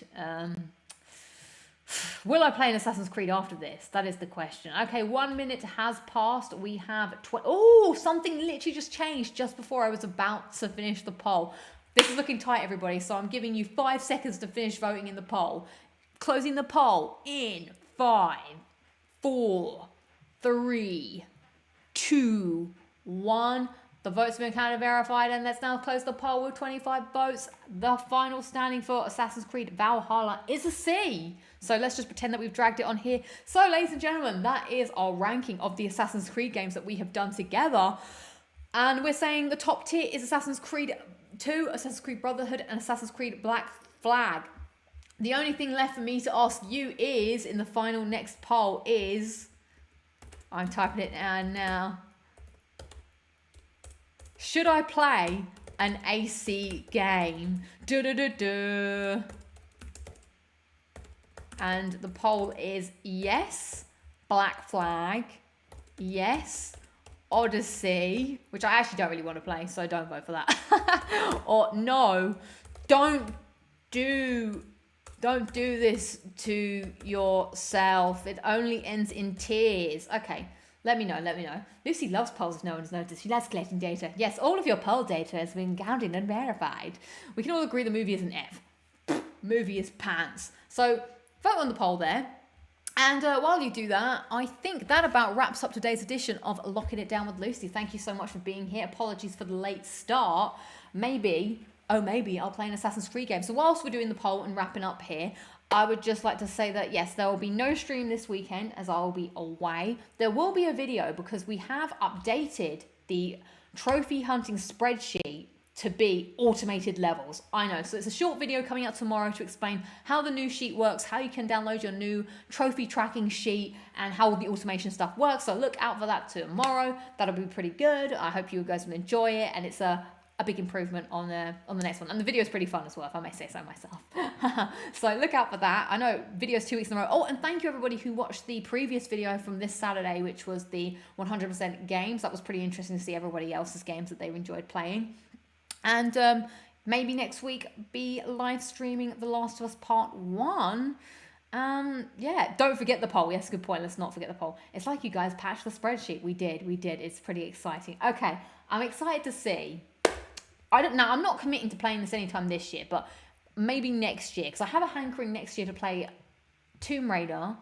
Will I play an Assassin's Creed after this? That is the question. Okay, 1 minute has passed. We have... Oh, something literally just changed just before I was about to finish the poll. This is looking tight, everybody, so I'm giving you 5 seconds to finish voting in the poll. Closing the poll in 5, 4, 3, 2, 1. The votes have been counted and verified, and let's now close the poll with 25 votes. The final standing for Assassin's Creed Valhalla is a C. So let's just pretend that we've dragged it on here. So, ladies and gentlemen, that is our ranking of the Assassin's Creed games that we have done together. And we're saying the top tier is Assassin's Creed 2, Assassin's Creed Brotherhood, and Assassin's Creed Black Flag. The only thing left for me to ask you is, in the final next poll is... I'm typing it down now. Should I play an AC game? Du-du-du-du. And the poll is yes, Black Flag, yes, Odyssey, which I actually don't really want to play, so don't vote for that. Or no, don't do this to yourself. It only ends in tears. Okay. Let me know. Lucy loves polls, if no one's noticed. She loves collecting data. Yes, all of your poll data has been counted and verified. We can all agree the movie is an F. Movie is pants. So, vote on the poll there. And while you do that, I think that about wraps up today's edition of Locking It Down with Lucy. Thank you so much for being here. Apologies for the late start. Maybe I'll play an Assassin's Creed game. So whilst we're doing the poll and wrapping up here, I would just like to say that, yes, there will be no stream this weekend as I will be away. There will be a video because we have updated the trophy hunting spreadsheet to be automated levels. I know, so it's a short video coming out tomorrow to explain how the new sheet works, how you can download your new trophy tracking sheet, and how the automation stuff works. So look out for that tomorrow. That'll be pretty good. I hope you guys will enjoy it, and it's a big improvement on the next one. And the video is pretty fun as well, if I may say so myself. So look out for that. I know, videos 2 weeks in a row. Oh, and thank you everybody who watched the previous video from this Saturday, which was the 100% games. That was pretty interesting to see everybody else's games that they enjoyed playing. And maybe next week be live streaming The Last of Us Part 1. Yeah, don't forget the poll. Yes, good point. Let's not forget the poll. It's like you guys patched the spreadsheet. We did. It's pretty exciting. Okay, I'm excited to see. I'm not committing to playing this anytime this year, but maybe next year, because I have a hankering next year to play Tomb Raider.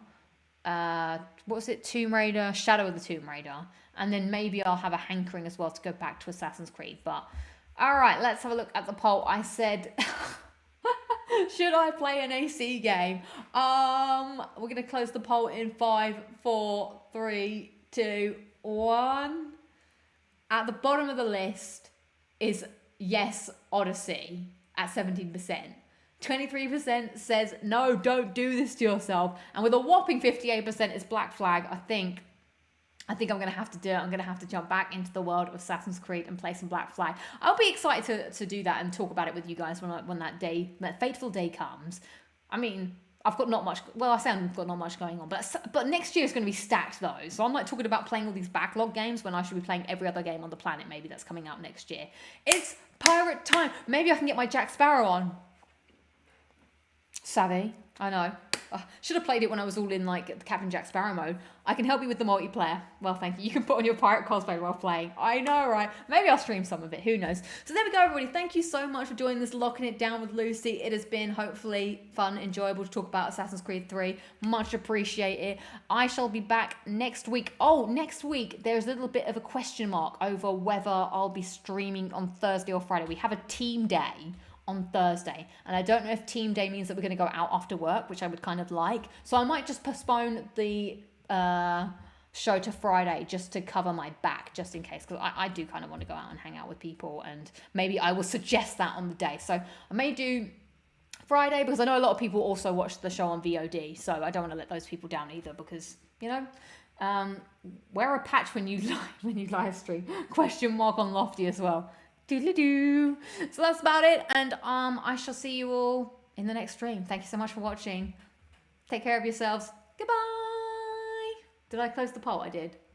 Tomb Raider, Shadow of the Tomb Raider, and then maybe I'll have a hankering as well to go back to Assassin's Creed. But all right, let's have a look at the poll. I said, should I play an AC game? We're gonna close the poll in 5, 4, 3, 2, 1. At the bottom of the list is yes, Odyssey at 17%. 23% says no, don't do this to yourself. And with a whopping 58% is Black Flag, I think I think I'm going to have to do it. I'm going to have to jump back into the world of Assassin's Creed and play some Black Flag. I'll be excited to do that and talk about it with you guys when that fateful day comes. I mean, I've got not much. Well, I say I've got not much going on, but next year is going to be stacked though. So I'm like talking about playing all these backlog games when I should be playing every other game on the planet. Maybe that's coming out next year. It's pirate time. Maybe I can get my Jack Sparrow on. Savvy, I know. Should have played it when I was all in like Captain Jack Sparrow mode. I can help you with the multiplayer. Well, thank you. You can put on your pirate cosplay while playing. I know, right? Maybe I'll stream some of it. Who knows? So there we go, everybody. Thank you so much for joining this Locking It Down with Lucy. It has been hopefully fun, enjoyable to talk about Assassin's Creed 3. Much appreciate it. I shall be back next week. Oh, next week there's a little bit of a question mark over whether I'll be streaming on Thursday or Friday. We have a team day on Thursday, and I don't know if team day means that we're going to go out after work, which I would kind of like, so I might just postpone the show to Friday just to cover my back, just in case, because I do kind of want to go out and hang out with people, and maybe I will suggest that on the day. So I may do Friday, because I know a lot of people also watch the show on VOD, so I don't want to let those people down either, because, you know, wear a patch when you live stream. Question mark on Lofty as well. Doodly-doo. So that's about it, and I shall see you all in the next stream. Thank you so much for watching. Take care of yourselves. Goodbye. Did I close the poll? I did.